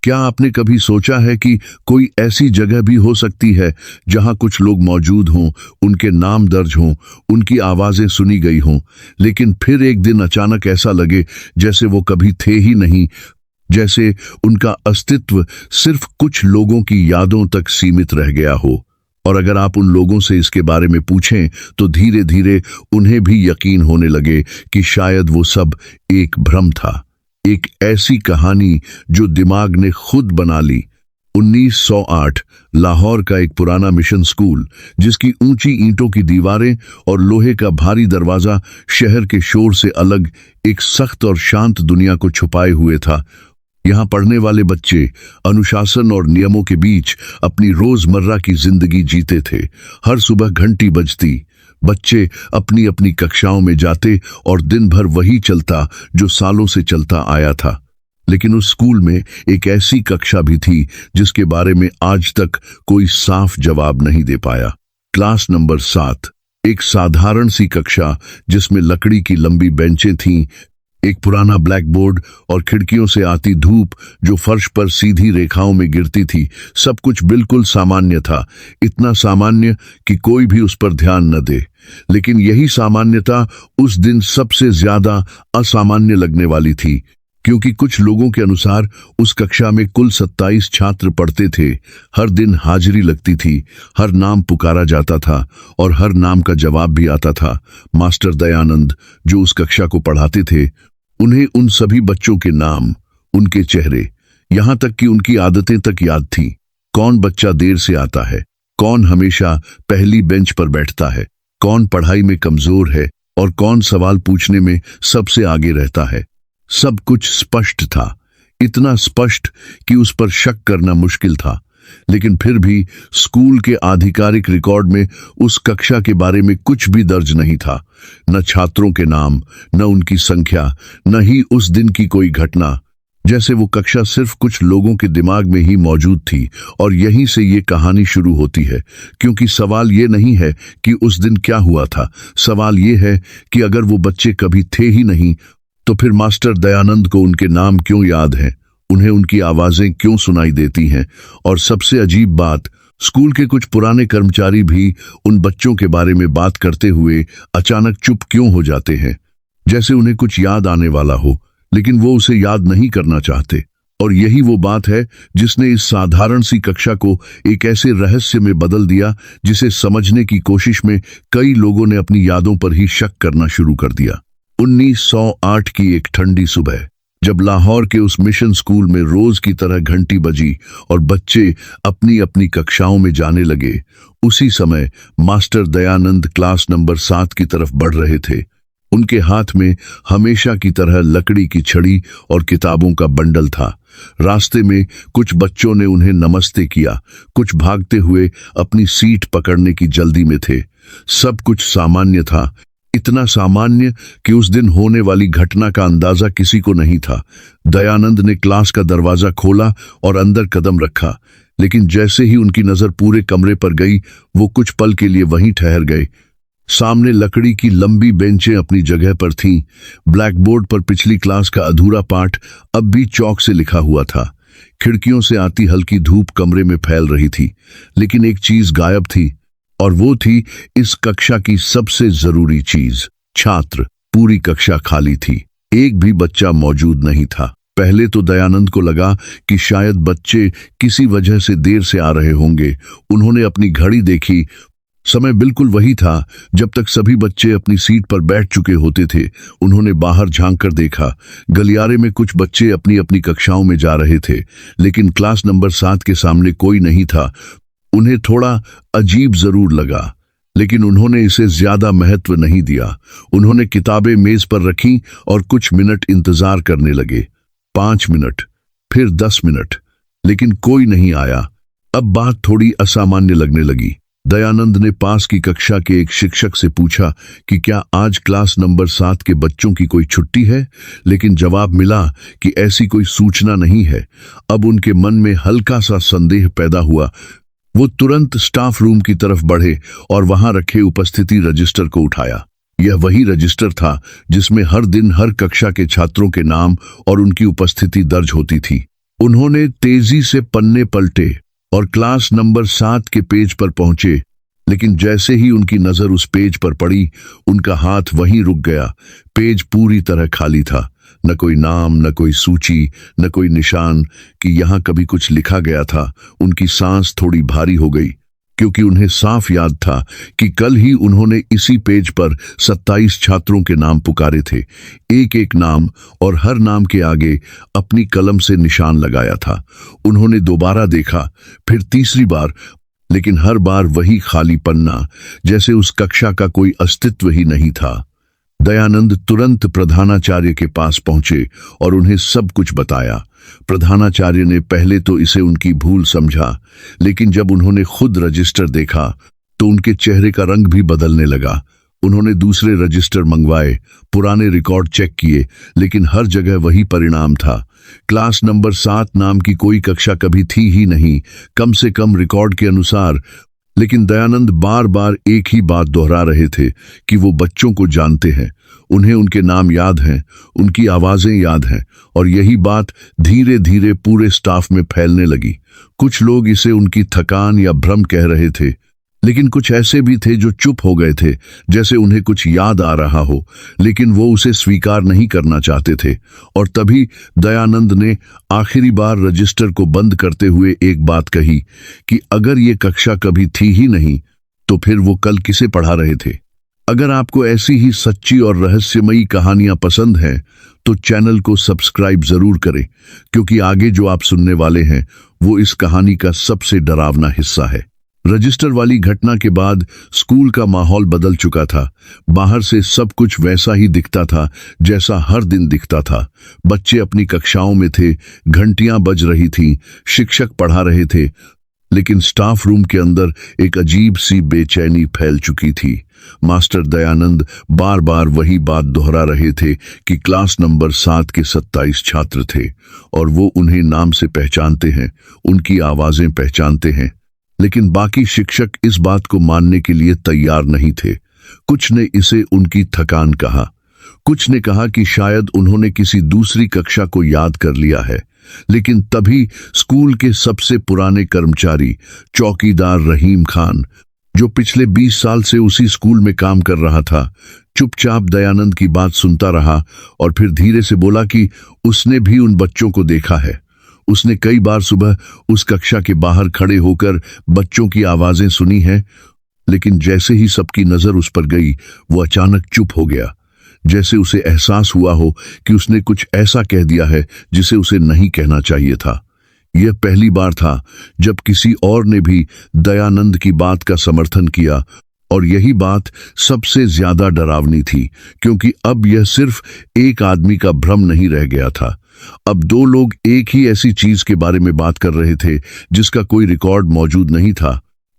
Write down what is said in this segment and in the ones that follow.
क्या आपने कभी सोचा है कि कोई ऐसी जगह भी हो सकती है जहां कुछ लोग मौजूद हों, उनके नाम दर्ज हों, उनकी आवाजें सुनी गई हों, लेकिन फिर एक दिन अचानक ऐसा लगे जैसे वो कभी थे ही नहीं, जैसे उनका अस्तित्व सिर्फ कुछ लोगों की यादों तक सीमित रह गया हो। और अगर आप उन लोगों से इसके बारे में पूछें तो धीरे धीरे उन्हें भी यकीन होने लगे कि शायद वो सब एक भ्रम था, एक ऐसी कहानी जो दिमाग ने खुद बना ली। 1908 लाहौर का एक पुराना मिशन स्कूल, जिसकी ऊंची ईंटों की दीवारें और लोहे का भारी दरवाजा शहर के शोर से अलग एक सख्त और शांत दुनिया को छुपाए हुए था। यहाँ पढ़ने वाले बच्चे अनुशासन और नियमों के बीच अपनी रोजमर्रा की जिंदगी जीते थे। हर सुबह घंटी बजती, बच्चे अपनी अपनी कक्षाओं में जाते और दिन भर वही चलता जो सालों से चलता आया था। लेकिन उस स्कूल में एक ऐसी कक्षा भी थी जिसके बारे में आज तक कोई साफ जवाब नहीं दे पाया। क्लास नंबर 7, एक साधारण सी कक्षा जिसमें लकड़ी की लंबी बेंचें थीं, एक पुराना ब्लैक बोर्ड और खिड़कियों से आती धूप जो फर्श पर सीधी रेखाओं में गिरती थी। सब कुछ बिल्कुल सामान्य था, इतना सामान्य कि कोई भी उस पर ध्यान न दे। लेकिन यही सामान्यता उस दिन सबसे ज्यादा असामान्य लगने वाली थी, क्योंकि कुछ लोगों के अनुसार उस कक्षा में कुल 27 छात्र पढ़ते थे। हर दिन हाजिरी लगती थी, हर नाम पुकारा जाता था और हर नाम का जवाब भी आता था। मास्टर दयानंद जो उस कक्षा को पढ़ाते थे, उन्हें उन सभी बच्चों के नाम, उनके चेहरे, यहाँ तक कि उनकी आदतें तक याद थी। कौन बच्चा देर से आता है, कौन हमेशा पहली बेंच पर बैठता है, कौन पढ़ाई में कमजोर है और कौन सवाल पूछने में सबसे आगे रहता है। सब कुछ स्पष्ट था, इतना स्पष्ट कि उस पर शक करना मुश्किल था। लेकिन फिर भी स्कूल के आधिकारिक रिकॉर्ड में उस कक्षा के बारे में कुछ भी दर्ज नहीं था। न छात्रों के नाम, न उनकी संख्या, न ही उस दिन की कोई घटना। जैसे वो कक्षा सिर्फ कुछ लोगों के दिमाग में ही मौजूद थी। और यहीं से ये कहानी शुरू होती है, क्योंकि सवाल ये नहीं है कि उस दिन क्या हुआ था, सवाल ये है कि अगर वो बच्चे कभी थे ही नहीं, तो फिर मास्टर दयानंद को उनके नाम क्यों याद हैं, उन्हें उनकी आवाजें क्यों सुनाई देती हैं। और सबसे अजीब बात, स्कूल के कुछ पुराने कर्मचारी भी उन बच्चों के बारे में बात करते हुए अचानक चुप क्यों हो जाते हैं, जैसे उन्हें कुछ याद आने वाला हो, लेकिन वो उसे याद नहीं करना चाहते। और यही वो बात है जिसने इस साधारण सी कक्षा को एक ऐसे रहस्य में बदल दिया जिसे समझने की कोशिश में कई लोगों ने अपनी यादों पर ही शक करना शुरू कर दिया। 1908 की एक ठंडी सुबह, जब लाहौर के उस मिशन स्कूल में रोज की तरह घंटी बजी और बच्चे अपनी अपनी कक्षाओं में जाने लगे, उसी समय मास्टर दयानंद क्लास नंबर 7 की तरफ बढ़ रहे थे। उनके हाथ में हमेशा की तरह लकड़ी की छड़ी और किताबों का बंडल था। रास्ते में कुछ बच्चों ने उन्हें नमस्ते किया, कुछ भागते हुए अपनी सीट पकड़ने की जल्दी में थे। सब कुछ सामान्य था, इतना सामान्य कि उस दिन होने वाली घटना का अंदाजा किसी को नहीं था। दयानंद ने क्लास का दरवाजा खोला और अंदर कदम रखा, लेकिन जैसे ही उनकी नजर पूरे कमरे पर गई, वो कुछ पल के लिए वहीं ठहर गए। सामने लकड़ी की लंबी बेंचें अपनी जगह पर थीं। ब्लैक बोर्ड पर पिछली क्लास का अधूरा पाठ अब भी चौक से लिखा हुआ था। खिड़कियों से आती हल्की धूप कमरे में फैल रही थी, लेकिन एक चीज गायब थी, और वो थी इस कक्षा की सबसे जरूरी चीज, छात्र। पूरी कक्षा खाली थी, एक भी बच्चा मौजूद नहीं था। पहले तो दयानंद को लगा कि शायद बच्चे किसी वजह से देर से आ रहे होंगे। उन्होंने अपनी घड़ी देखी, समय बिल्कुल वही था जब तक सभी बच्चे अपनी सीट पर बैठ चुके होते थे। उन्होंने बाहर झांक कर देखा, गलियारे में कुछ बच्चे अपनी अपनी कक्षाओं में जा रहे थे, लेकिन क्लास नंबर 7 के सामने कोई नहीं था। उन्हें थोड़ा अजीब जरूर लगा, लेकिन उन्होंने इसे ज्यादा महत्व नहीं दिया। उन्होंने किताबें मेज पर रखीं और कुछ मिनट इंतजार करने लगे। 5 मिनट, फिर 10 मिनट, लेकिन कोई नहीं आया। अब बात थोड़ी असामान्य लगने लगी। दयानंद ने पास की कक्षा के एक शिक्षक से पूछा कि क्या आज क्लास नंबर 7 के बच्चों की कोई छुट्टी है, लेकिन जवाब मिला कि ऐसी कोई सूचना नहीं है। अब उनके मन में हल्का सा संदेह पैदा हुआ। वो तुरंत स्टाफ रूम की तरफ बढ़े और वहां रखे उपस्थिति रजिस्टर को उठाया। यह वही रजिस्टर था जिसमें हर दिन हर कक्षा के छात्रों के नाम और उनकी उपस्थिति दर्ज होती थी। उन्होंने तेजी से पन्ने पलटे और क्लास नंबर 7 के पेज पर पहुंचे, लेकिन जैसे ही उनकी नजर उस पेज पर पड़ी, उनका हाथ वहीं रुक गया। पेज पूरी तरह खाली था। न कोई नाम, न कोई सूची, न कोई निशान कि यहां कभी कुछ लिखा गया था। उनकी सांस थोड़ी भारी हो गई, क्योंकि उन्हें साफ याद था कि कल ही उन्होंने इसी पेज पर 27 छात्रों के नाम पुकारे थे। एक एक नाम, और हर नाम के आगे अपनी कलम से निशान लगाया था। उन्होंने दोबारा देखा, फिर तीसरी बार, लेकिन हर बार वही खाली पन्ना, जैसे उस कक्षा का कोई अस्तित्व ही नहीं था। दयानंद तुरंत प्रधानाचार्य के पास पहुंचे और उन्हें सब कुछ बताया। प्रधानाचार्य ने पहले तो इसे उनकी भूल समझा, लेकिन जब उन्होंने खुद रजिस्टर देखा तो उनके चेहरे का रंग भी बदलने लगा। उन्होंने दूसरे रजिस्टर मंगवाए, पुराने रिकॉर्ड चेक किए, लेकिन हर जगह वही परिणाम था। क्लास नंबर 7 नाम की कोई कक्षा कभी थी ही नहीं, कम से कम रिकॉर्ड के अनुसार। लेकिन दयानंद बार बार एक ही बात दोहरा रहे थे कि वो बच्चों को जानते हैं, उन्हें उनके नाम याद हैं, उनकी आवाजें याद हैं। और यही बात धीरे धीरे पूरे स्टाफ में फैलने लगी। कुछ लोग इसे उनकी थकान या भ्रम कह रहे थे, लेकिन कुछ ऐसे भी थे जो चुप हो गए थे, जैसे उन्हें कुछ याद आ रहा हो, लेकिन वो उसे स्वीकार नहीं करना चाहते थे। और तभी दयानंद ने आखिरी बार रजिस्टर को बंद करते हुए एक बात कही कि अगर ये कक्षा कभी थी ही नहीं, तो फिर वो कल किसे पढ़ा रहे थे। अगर आपको ऐसी ही सच्ची और रहस्यमयी कहानियां पसंद हैं, तो चैनल को सब्सक्राइब जरूर करें, क्योंकि आगे जो आप सुनने वाले हैं वो इस कहानी का सबसे डरावना हिस्सा है। रजिस्टर वाली घटना के बाद स्कूल का माहौल बदल चुका था। बाहर से सब कुछ वैसा ही दिखता था जैसा हर दिन दिखता था। बच्चे अपनी कक्षाओं में थे, घंटियां बज रही थीं, शिक्षक पढ़ा रहे थे, लेकिन स्टाफ रूम के अंदर एक अजीब सी बेचैनी फैल चुकी थी। मास्टर दयानंद बार बार वही बात दोहरा रहे थे कि क्लास नंबर 7 के 27 छात्र थे और वो उन्हें नाम से पहचानते हैं, उनकी आवाजें पहचानते हैं। लेकिन बाकी शिक्षक इस बात को मानने के लिए तैयार नहीं थे। कुछ ने इसे उनकी थकान कहा, कुछ ने कहा कि शायद उन्होंने किसी दूसरी कक्षा को याद कर लिया है। लेकिन तभी स्कूल के सबसे पुराने कर्मचारी, चौकीदार रहीम खान, जो पिछले 20 साल से उसी स्कूल में काम कर रहा था, चुपचाप दयानंद की बात सुनता रहा और फिर धीरे से बोला कि उसने भी उन बच्चों को देखा है। उसने कई बार सुबह उस कक्षा के बाहर खड़े होकर बच्चों की आवाजें सुनी हैं, लेकिन जैसे ही सबकी नजर उस पर गई, वो अचानक चुप हो गया, जैसे उसे एहसास हुआ हो कि उसने कुछ ऐसा कह दिया है जिसे उसे नहीं कहना चाहिए था। यह पहली बार था जब किसी और ने भी दयानंद की बात का समर्थन किया, और यही बात सबसे ज्यादा डरावनी थी, क्योंकि अब यह सिर्फ एक आदमी का भ्रम नहीं रह गया था। अब दो लोग एक ही ऐसी चीज के बारे में बात कर रहे थे जिसका कोई रिकॉर्ड मौजूद नहीं था।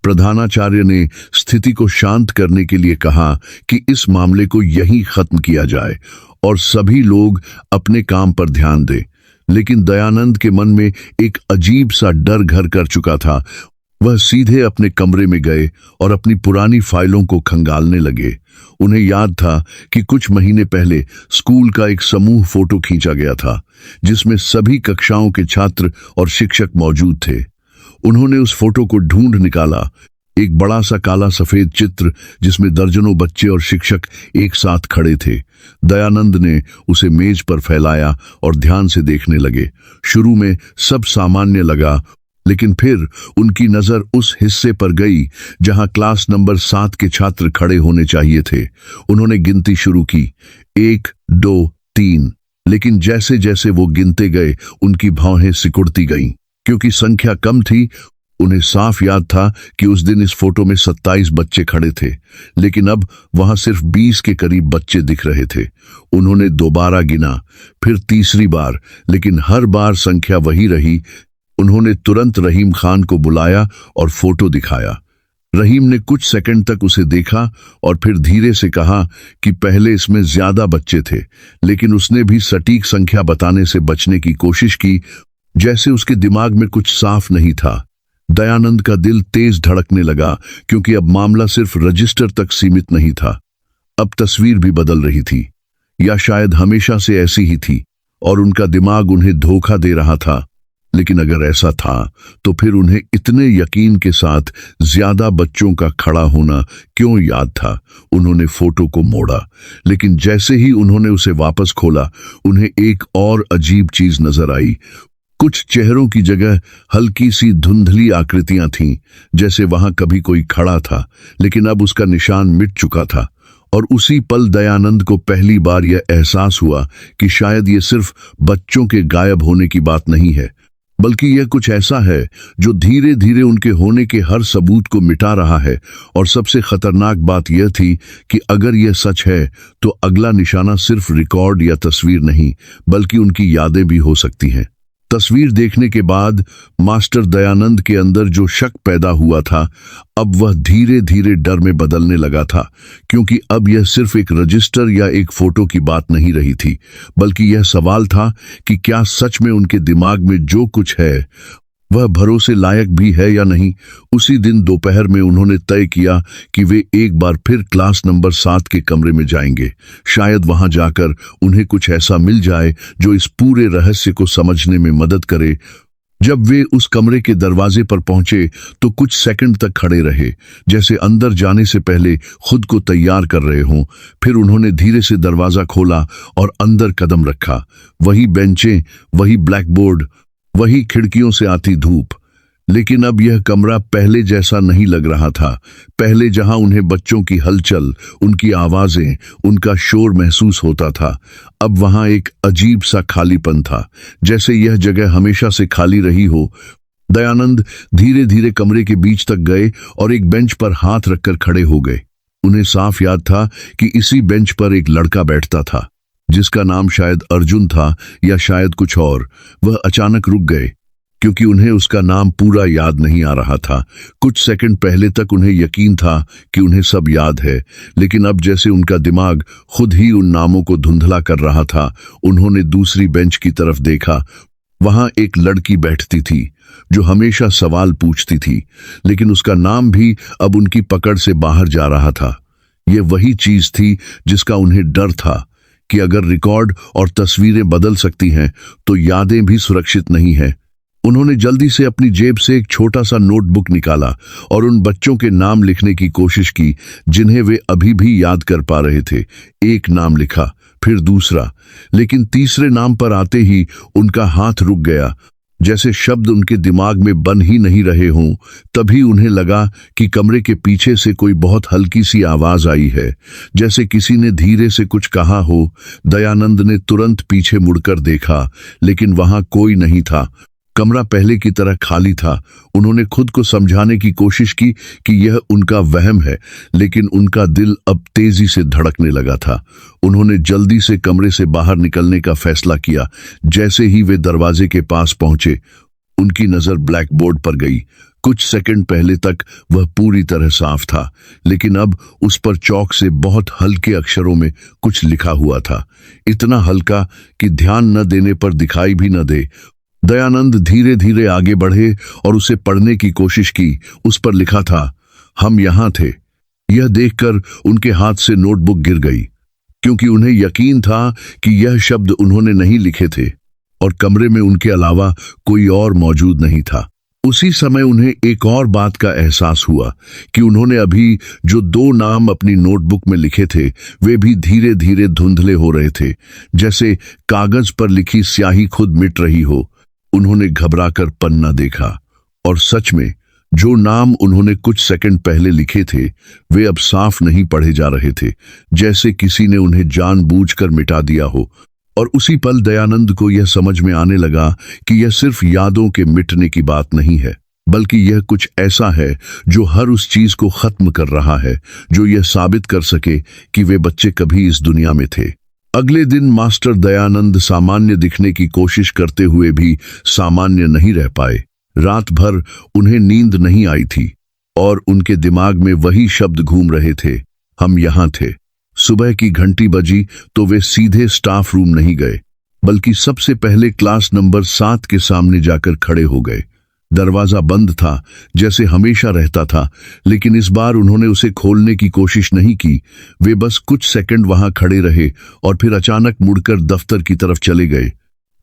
प्रधानाचार्य ने स्थिति को शांत करने के लिए कहा कि इस मामले को यहीं खत्म किया जाए और सभी लोग अपने काम पर ध्यान दें। लेकिन दयानंद के मन में एक अजीब सा डर घर कर चुका था। वह सीधे अपने कमरे में गए और अपनी पुरानी फाइलों को खंगालने लगे। उन्हें याद था कि कुछ महीने पहले स्कूल का एक समूह फोटो खींचा गया था, जिसमें सभी कक्षाओं के छात्र और शिक्षक मौजूद थे। उन्होंने उस फोटो को ढूंढ निकाला, एक बड़ा सा काला सफेद चित्र जिसमें दर्जनों बच्चे और शिक्षक एक साथ खड़े थे। दयानंद ने उसे मेज पर फैलाया और ध्यान से देखने लगे। शुरू में सब सामान्य लगा, लेकिन फिर उनकी नजर उस हिस्से पर गई जहां क्लास नंबर 7 के छात्र खड़े होने चाहिए थे। उन्होंने गिनती शुरू की, 1, 2, 3। लेकिन जैसे जैसे वो गिनते गए, उनकी भौहें सिकुड़ती गईं। क्योंकि संख्या कम थी, उन्हें साफ याद था कि उस दिन इस फोटो में 27 बच्चे खड़े थे, लेकिन अब वहां सिर्फ 20 के करीब बच्चे दिख रहे थे। उन्होंने दोबारा गिना, फिर तीसरी बार, लेकिन हर बार संख्या वही रही। उन्होंने तुरंत रहीम खान को बुलाया और फोटो दिखाया। रहीम ने कुछ सेकंड तक उसे देखा और फिर धीरे से कहा कि पहले इसमें ज्यादा बच्चे थे, लेकिन उसने भी सटीक संख्या बताने से बचने की कोशिश की, जैसे उसके दिमाग में कुछ साफ नहीं था। दयानंद का दिल तेज धड़कने लगा, क्योंकि अब मामला सिर्फ रजिस्टर तक सीमित नहीं था, अब तस्वीर भी बदल रही थी, या शायद हमेशा से ऐसी ही थी और उनका दिमाग उन्हें धोखा दे रहा था। लेकिन अगर ऐसा था तो फिर उन्हें इतने यकीन के साथ ज्यादा बच्चों का खड़ा होना क्यों याद था। उन्होंने फोटो को मोड़ा, लेकिन जैसे ही उन्होंने उसे वापस खोला उन्हें एक और अजीब चीज नजर आई। कुछ चेहरों की जगह हल्की सी धुंधली आकृतियां थीं, जैसे वहां कभी कोई खड़ा था लेकिन अब उसका निशान मिट चुका था। और उसी पल दयानंद को पहली बार यह एहसास हुआ कि शायद ये सिर्फ बच्चों के गायब होने की बात नहीं है, बल्कि यह कुछ ऐसा है जो धीरे धीरे उनके होने के हर सबूत को मिटा रहा है। और सबसे खतरनाक बात यह थी कि अगर यह सच है तो अगला निशाना सिर्फ रिकॉर्ड या तस्वीर नहीं, बल्कि उनकी यादें भी हो सकती हैं। तस्वीर देखने के बाद मास्टर दयानंद के अंदर जो शक पैदा हुआ था, अब वह धीरे धीरे डर में बदलने लगा था, क्योंकि अब यह सिर्फ एक रजिस्टर या एक फोटो की बात नहीं रही थी, बल्कि यह सवाल था कि क्या सच में उनके दिमाग में जो कुछ है वह भरोसे लायक भी है या नहीं। उसी दिन दोपहर में उन्होंने तय किया कि वे एक बार फिर क्लास नंबर 7 के कमरे में जाएंगे। शायद वहां जाकर उन्हें कुछ ऐसा मिल जाए जो इस पूरे रहस्य को समझने में मदद करे। जब वे उस कमरे के दरवाजे पर पहुंचे तो कुछ सेकंड तक खड़े रहे, जैसे अंदर जाने से पहले खुद को तैयार कर रहे हों। फिर उन्होंने धीरे से दरवाजा खोला और अंदर कदम रखा। वही बेंचें, वही ब्लैकबोर्ड, वही खिड़कियों से आती धूप। लेकिन अब यह कमरा पहले जैसा नहीं लग रहा था। पहले जहां उन्हें बच्चों की हलचल, उनकी आवाजें, उनका शोर महसूस होता था, अब वहां एक अजीब सा खालीपन था, जैसे यह जगह हमेशा से खाली रही हो। दयानंद धीरे धीरे कमरे के बीच तक गए और एक बेंच पर हाथ रखकर खड़े हो गए। उन्हें साफ याद था कि इसी बेंच पर एक लड़का बैठता था, जिसका नाम शायद अर्जुन था या शायद कुछ और। वह अचानक रुक गए, क्योंकि उन्हें उसका नाम पूरा याद नहीं आ रहा था। कुछ सेकंड पहले तक उन्हें यकीन था कि उन्हें सब याद है, लेकिन अब जैसे उनका दिमाग खुद ही उन नामों को धुंधला कर रहा था। उन्होंने दूसरी बेंच की तरफ देखा। वहां एक लड़की बैठती थी जो हमेशा सवाल पूछती थी, लेकिन उसका नाम भी अब उनकी पकड़ से बाहर जा रहा था। यह वही चीज थी जिसका उन्हें डर था कि अगर रिकॉर्ड और तस्वीरें बदल सकती हैं तो यादें भी सुरक्षित नहीं हैं। उन्होंने जल्दी से अपनी जेब से एक छोटा सा नोटबुक निकाला और उन बच्चों के नाम लिखने की कोशिश की जिन्हें वे अभी भी याद कर पा रहे थे। एक नाम लिखा, फिर दूसरा, लेकिन तीसरे नाम पर आते ही उनका हाथ रुक गया, जैसे शब्द उनके दिमाग में बन ही नहीं रहे हों। तभी उन्हें लगा कि कमरे के पीछे से कोई बहुत हल्की सी आवाज आई है, जैसे किसी ने धीरे से कुछ कहा हो। दयानंद ने तुरंत पीछे मुड़कर देखा, लेकिन वहां कोई नहीं था। कमरा पहले की तरह खाली था। उन्होंने खुद को समझाने की कोशिश की कि यह उनका वहम है, लेकिन उनका दिल अब तेजी से धड़कने लगा था। उन्होंने जल्दी से कमरे से बाहर निकलने का फैसला किया। जैसे ही वे दरवाजे के पास पहुंचे, उनकी नजर ब्लैकबोर्ड पर गई। कुछ सेकंड पहले तक वह पूरी तरह साफ था, लेकिन अब उस पर चौक से बहुत हल्के अक्षरों में कुछ लिखा हुआ था, इतना हल्का कि ध्यान न देने पर दिखाई भी न दे। दयानंद धीरे धीरे आगे बढ़े और उसे पढ़ने की कोशिश की। उस पर लिखा था, हम यहां थे। यह देखकर उनके हाथ से नोटबुक गिर गई, क्योंकि उन्हें यकीन था कि यह शब्द उन्होंने नहीं लिखे थे और कमरे में उनके अलावा कोई और मौजूद नहीं था। उसी समय उन्हें एक और बात का एहसास हुआ कि उन्होंने अभी जो 2 नाम अपनी नोटबुक में लिखे थे, वे भी धीरे धीरे धुंधले हो रहे थे, जैसे कागज पर लिखी स्याही खुद मिट रही हो। उन्होंने घबराकर पन्ना देखा और सच में जो नाम उन्होंने कुछ सेकंड पहले लिखे थे, वे अब साफ नहीं पढ़े जा रहे थे, जैसे किसी ने उन्हें जानबूझकर मिटा दिया हो। और उसी पल दयानंद को यह समझ में आने लगा कि यह सिर्फ यादों के मिटने की बात नहीं है, बल्कि यह कुछ ऐसा है जो हर उस चीज को खत्म कर रहा है जो यह साबित कर सके कि वे बच्चे कभी इस दुनिया में थे। अगले दिन मास्टर दयानंद सामान्य दिखने की कोशिश करते हुए भी सामान्य नहीं रह पाए। रात भर उन्हें नींद नहीं आई थी और उनके दिमाग में वही शब्द घूम रहे थे, हम यहां थे। सुबह की घंटी बजी तो वे सीधे स्टाफ रूम नहीं गए, बल्कि सबसे पहले क्लास नंबर 7 के सामने जाकर खड़े हो गए। दरवाजा बंद था, जैसे हमेशा रहता था, लेकिन इस बार उन्होंने उसे खोलने की कोशिश नहीं की। वे बस कुछ सेकंड वहां खड़े रहे और फिर अचानक मुड़कर दफ्तर की तरफ चले गए।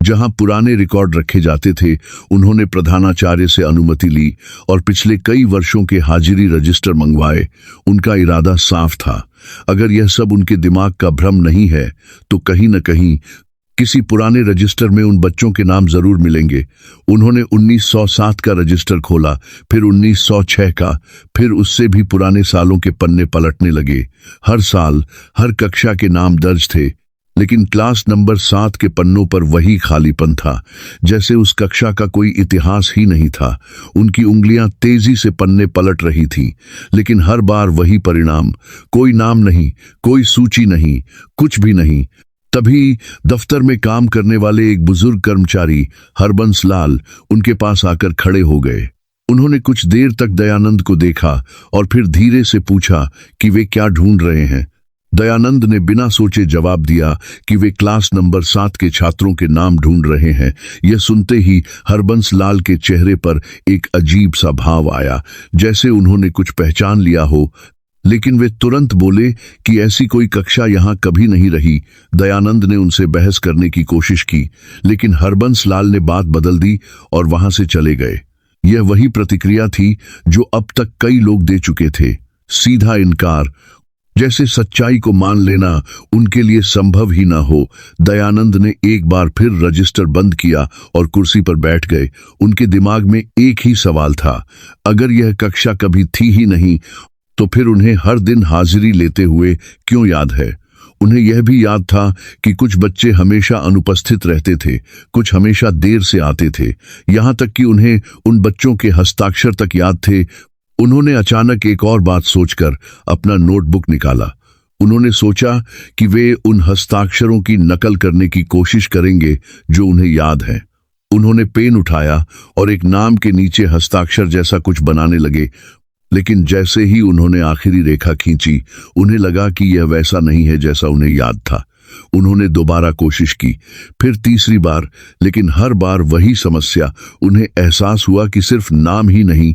जहां पुराने रिकॉर्ड रखे जाते थे, उन्होंने प्रधानाचार्य से अनुमति ली और पिछले कई वर्षों के हाजिरी रजिस्टर मंगवाए। उनका इरादा साफ था, अगर यह सब उनके दिमाग का भ्रम नहीं है तो कहीं न कहीं किसी पुराने रजिस्टर में उन बच्चों के नाम जरूर मिलेंगे। उन्होंने 1907 का रजिस्टर खोला, फिर 1906 का, फिर उससे भी पुराने सालों के पन्ने पलटने लगे। हर साल हर कक्षा के नाम दर्ज थे, लेकिन क्लास नंबर 7 के पन्नों पर वही खालीपन था, जैसे उस कक्षा का कोई इतिहास ही नहीं था। उनकी उंगलियां तेजी से पन्ने पलट रही थीं, लेकिन हर बार वही परिणाम, कोई नाम नहीं, कोई सूची नहीं, कुछ भी नहीं। तभी दफ्तर में काम करने वाले एक बुजुर्ग कर्मचारी हरबंस लाल उनके पास आकर खड़े हो गए। उन्होंने कुछ देर तक दयानंद को देखा और फिर धीरे से पूछा कि वे क्या ढूंढ रहे हैं। दयानंद ने बिना सोचे जवाब दिया कि वे क्लास नंबर 7 के छात्रों के नाम ढूंढ रहे हैं। यह सुनते ही हरबंस लाल के चेहरे पर एक अजीब सा भाव आया, जैसे उन्होंने कुछ पहचान लिया हो, लेकिन वे तुरंत बोले कि ऐसी कोई कक्षा यहां कभी नहीं रही। दयानंद ने उनसे बहस करने की कोशिश की, लेकिन हरबंस लाल ने बात बदल दी और वहां से चले गए। यह वही प्रतिक्रिया थी जो अब तक कई लोग दे चुके थे, सीधा इनकार, जैसे सच्चाई को मान लेना उनके लिए संभव ही ना हो। दयानंद ने एक बार फिर रजिस्टर बंद किया और कुर्सी पर बैठ गए। उनके दिमाग में एक ही सवाल था, अगर यह कक्षा कभी थी ही नहीं तो फिर उन्हें हर दिन हाजिरी लेते हुए क्यों याद है। उन्हें यह भी याद था कि कुछ बच्चे हमेशा अनुपस्थित रहते थे, कुछ हमेशा देर से आते थे, यहां तक कि उन्हें उन बच्चों के हस्ताक्षर तक याद थे। उन्होंने अचानक एक और बात सोचकर अपना नोटबुक निकाला। उन्होंने सोचा कि वे उन हस्ताक्षरों की नकल करने की कोशिश करेंगे जो उन्हें याद है। उन्होंने पेन उठाया और एक नाम के नीचे हस्ताक्षर जैसा कुछ बनाने लगे, लेकिन जैसे ही उन्होंने आखिरी रेखा खींची, उन्हें लगा कि यह वैसा नहीं है जैसा उन्हें याद था। उन्होंने दोबारा कोशिश की, फिर तीसरी बार, लेकिन हर बार वही समस्या। उन्हें एहसास हुआ कि सिर्फ नाम ही नहीं,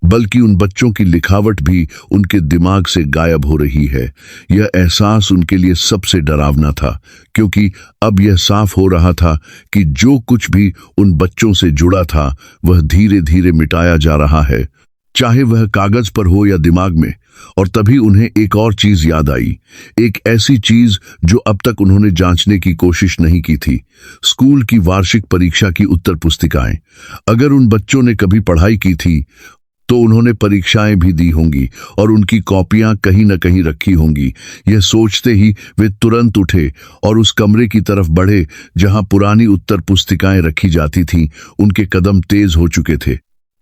बल्कि उन बच्चों की लिखावट भी उनके दिमाग से गायब हो रही है। यह एहसास उनके लिए सबसे डरावना था, क्योंकि अब यह साफ हो रहा था कि जो कुछ भी उन बच्चों से जुड़ा था वह धीरे धीरे मिटाया जा रहा है, चाहे वह कागज पर हो या दिमाग में। और तभी उन्हें एक और चीज याद आई, एक ऐसी चीज जो अब तक उन्होंने जांचने की कोशिश नहीं की थी, स्कूल की वार्षिक परीक्षा की उत्तर पुस्तिकाएं। अगर उन बच्चों ने कभी पढ़ाई की थी तो उन्होंने परीक्षाएं भी दी होंगी और उनकी कॉपियां कहीं न कहीं रखी होंगी। यह सोचते ही वे तुरंत उठे और उस कमरे की तरफ बढ़े जहां पुरानी उत्तर पुस्तिकाएं रखी जाती थीं। उनके कदम तेज हो चुके थे,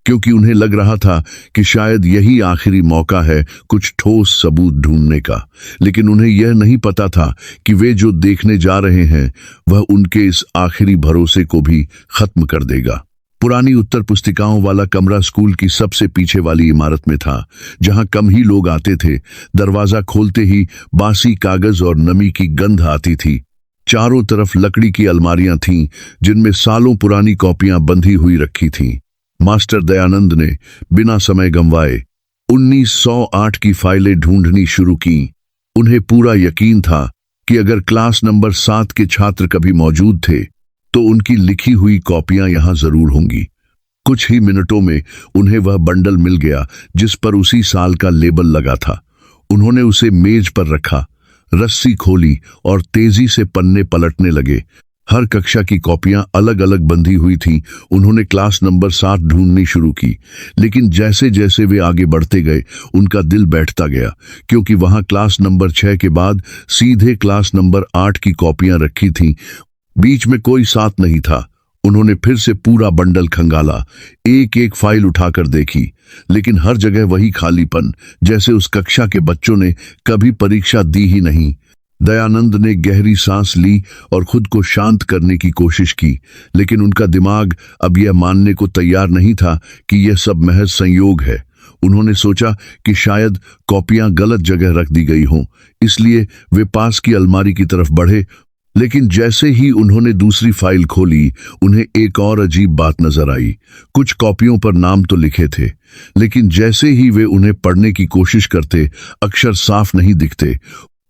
क्योंकि उन्हें लग रहा था कि शायद यही आखिरी मौका है कुछ ठोस सबूत ढूंढने का। लेकिन उन्हें यह नहीं पता था कि वे जो देखने जा रहे हैं वह उनके इस आखिरी भरोसे को भी खत्म कर देगा। पुरानी उत्तर पुस्तिकाओं वाला कमरा स्कूल की सबसे पीछे वाली इमारत में था, जहां कम ही लोग आते थे। दरवाजा खोलते ही बासी कागज और नमी की गंध आती थी। चारों तरफ लकड़ी की अलमारियां थीं, जिनमें सालों पुरानी कॉपियां बंधी हुई रखी थीं। मास्टर दयानंद ने बिना समय गंवाए 1908 की फाइलें ढूंढनी शुरू की। उन्हें पूरा यकीन था कि अगर क्लास नंबर 7 के छात्र कभी मौजूद थे तो उनकी लिखी हुई कॉपियां यहां जरूर होंगी। कुछ ही मिनटों में उन्हें वह बंडल मिल गया जिस पर उसी साल का लेबल लगा था। उन्होंने उसे मेज पर रखा, रस्सी खोली और तेजी से पन्ने पलटने लगे। हर कक्षा की कॉपियां अलग अलग बंधी हुई थीं। उन्होंने क्लास नंबर 7 ढूंढनी शुरू की, लेकिन जैसे जैसे वे आगे बढ़ते गए उनका दिल बैठता गया, क्योंकि वहां क्लास नंबर 6 के बाद सीधे क्लास नंबर 8 की कॉपियां रखी थीं। बीच में कोई साथ नहीं था। उन्होंने फिर से पूरा बंडल खंगाला, एक एक फाइल उठाकर देखी, लेकिन हर जगह वही खालीपन, जैसे उस कक्षा के बच्चों ने कभी परीक्षा दी ही नहीं। दयानंद ने गहरी सांस ली और खुद को शांत करने की कोशिश की, लेकिन उनका दिमाग अब यह मानने को तैयार नहीं था कि यह सब महज संयोग है। उन्होंने सोचा कि शायद कॉपियां गलत जगह रख दी गई हों, इसलिए वे पास की अलमारी की तरफ बढ़े। लेकिन जैसे ही उन्होंने दूसरी फाइल खोली, उन्हें एक और अजीब बात नजर आई। कुछ कॉपियों पर नाम तो लिखे थे, लेकिन जैसे ही वे उन्हें पढ़ने की कोशिश करते, अक्षर साफ नहीं दिखते।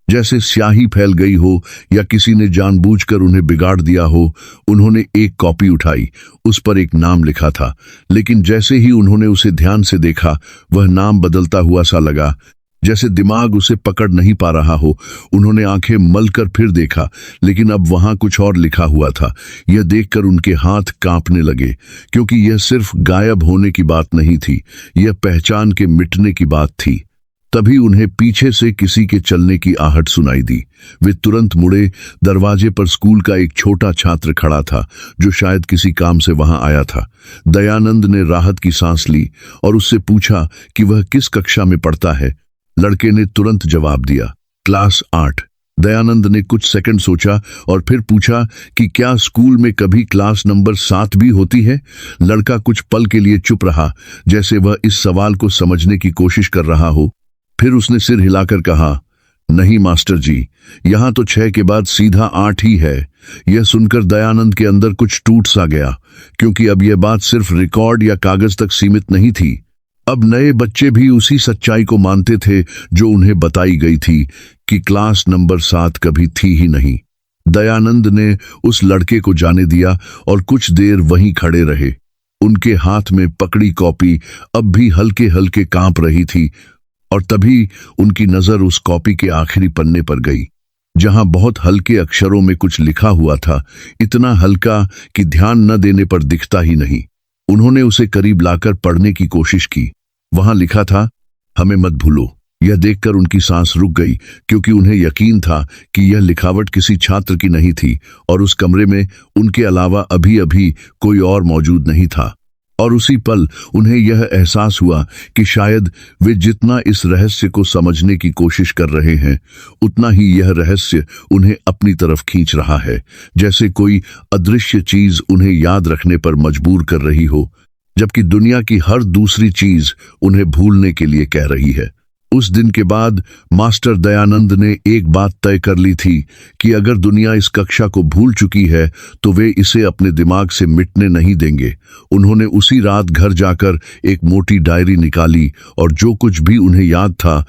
जैसे स्याही फैल गई हो या किसी ने जानबूझकर उन्हें बिगाड़ दिया हो। उन्होंने एक कॉपी उठाई, उस पर एक नाम लिखा था, लेकिन जैसे ही उन्होंने उसे ध्यान से देखा, वह नाम बदलता हुआ सा लगा, जैसे दिमाग उसे पकड़ नहीं पा रहा हो। उन्होंने आंखें मलकर फिर देखा, लेकिन अब वहां कुछ और लिखा हुआ था। यह देखकर उनके हाथ कांपने लगे, क्योंकि यह सिर्फ गायब होने की बात नहीं थी, यह पहचान के मिटने की बात थी। तभी उन्हें पीछे से किसी के चलने की आहट सुनाई दी। वे तुरंत मुड़े। दरवाजे पर स्कूल का एक छोटा छात्र खड़ा था, जो शायद किसी काम से वहां आया था। दयानंद ने राहत की सांस ली और उससे पूछा कि वह किस कक्षा में पढ़ता है। लड़के ने तुरंत जवाब दिया, क्लास 8। दयानंद ने कुछ सेकंड सोचा और फिर पूछा कि क्या स्कूल में कभी क्लास नंबर 7 भी होती है। लड़का कुछ पल के लिए चुप रहा, जैसे वह इस सवाल को समझने की कोशिश कर रहा हो। फिर उसने सिर हिलाकर कहा, नहीं मास्टर जी, यहां तो 6 के बाद सीधा 8 ही है। यह सुनकर दयानंद के अंदर कुछ टूट सा गया, क्योंकि अब यह बात सिर्फ रिकॉर्ड या कागज तक सीमित नहीं थी। अब नए बच्चे भी उसी सच्चाई को मानते थे जो उन्हें बताई गई थी कि क्लास नंबर 7 कभी थी ही नहीं। दयानंद ने उस लड़के को जाने दिया और कुछ देर वहीं खड़े रहे। उनके हाथ में पकड़ी कॉपी अब भी हल्के हल्के कांप रही थी, और तभी उनकी नजर उस कॉपी के आखिरी पन्ने पर गई, जहां बहुत हल्के अक्षरों में कुछ लिखा हुआ था, इतना हल्का कि ध्यान न देने पर दिखता ही नहीं। उन्होंने उसे करीब लाकर पढ़ने की कोशिश की। वहां लिखा था, हमें मत भूलो। यह देखकर उनकी सांस रुक गई, क्योंकि उन्हें यकीन था कि यह लिखावट किसी छात्र की नहीं थी और उस कमरे में उनके अलावा अभी अभी कोई और मौजूद नहीं था। और उसी पल उन्हें यह एहसास हुआ कि शायद वे जितना इस रहस्य को समझने की कोशिश कर रहे हैं, उतना ही यह रहस्य उन्हें अपनी तरफ खींच रहा है, जैसे कोई अदृश्य चीज उन्हें याद रखने पर मजबूर कर रही हो, जबकि दुनिया की हर दूसरी चीज उन्हें भूलने के लिए कह रही है। उस दिन के बाद मास्टर दयानंद ने एक बात तय कर ली थी कि अगर दुनिया इस कक्षा को भूल चुकी है तो वे इसे अपने दिमाग से मिटने नहीं देंगे। उन्होंने उसी रात घर जाकर एक मोटी डायरी निकाली और जो कुछ भी उन्हें याद था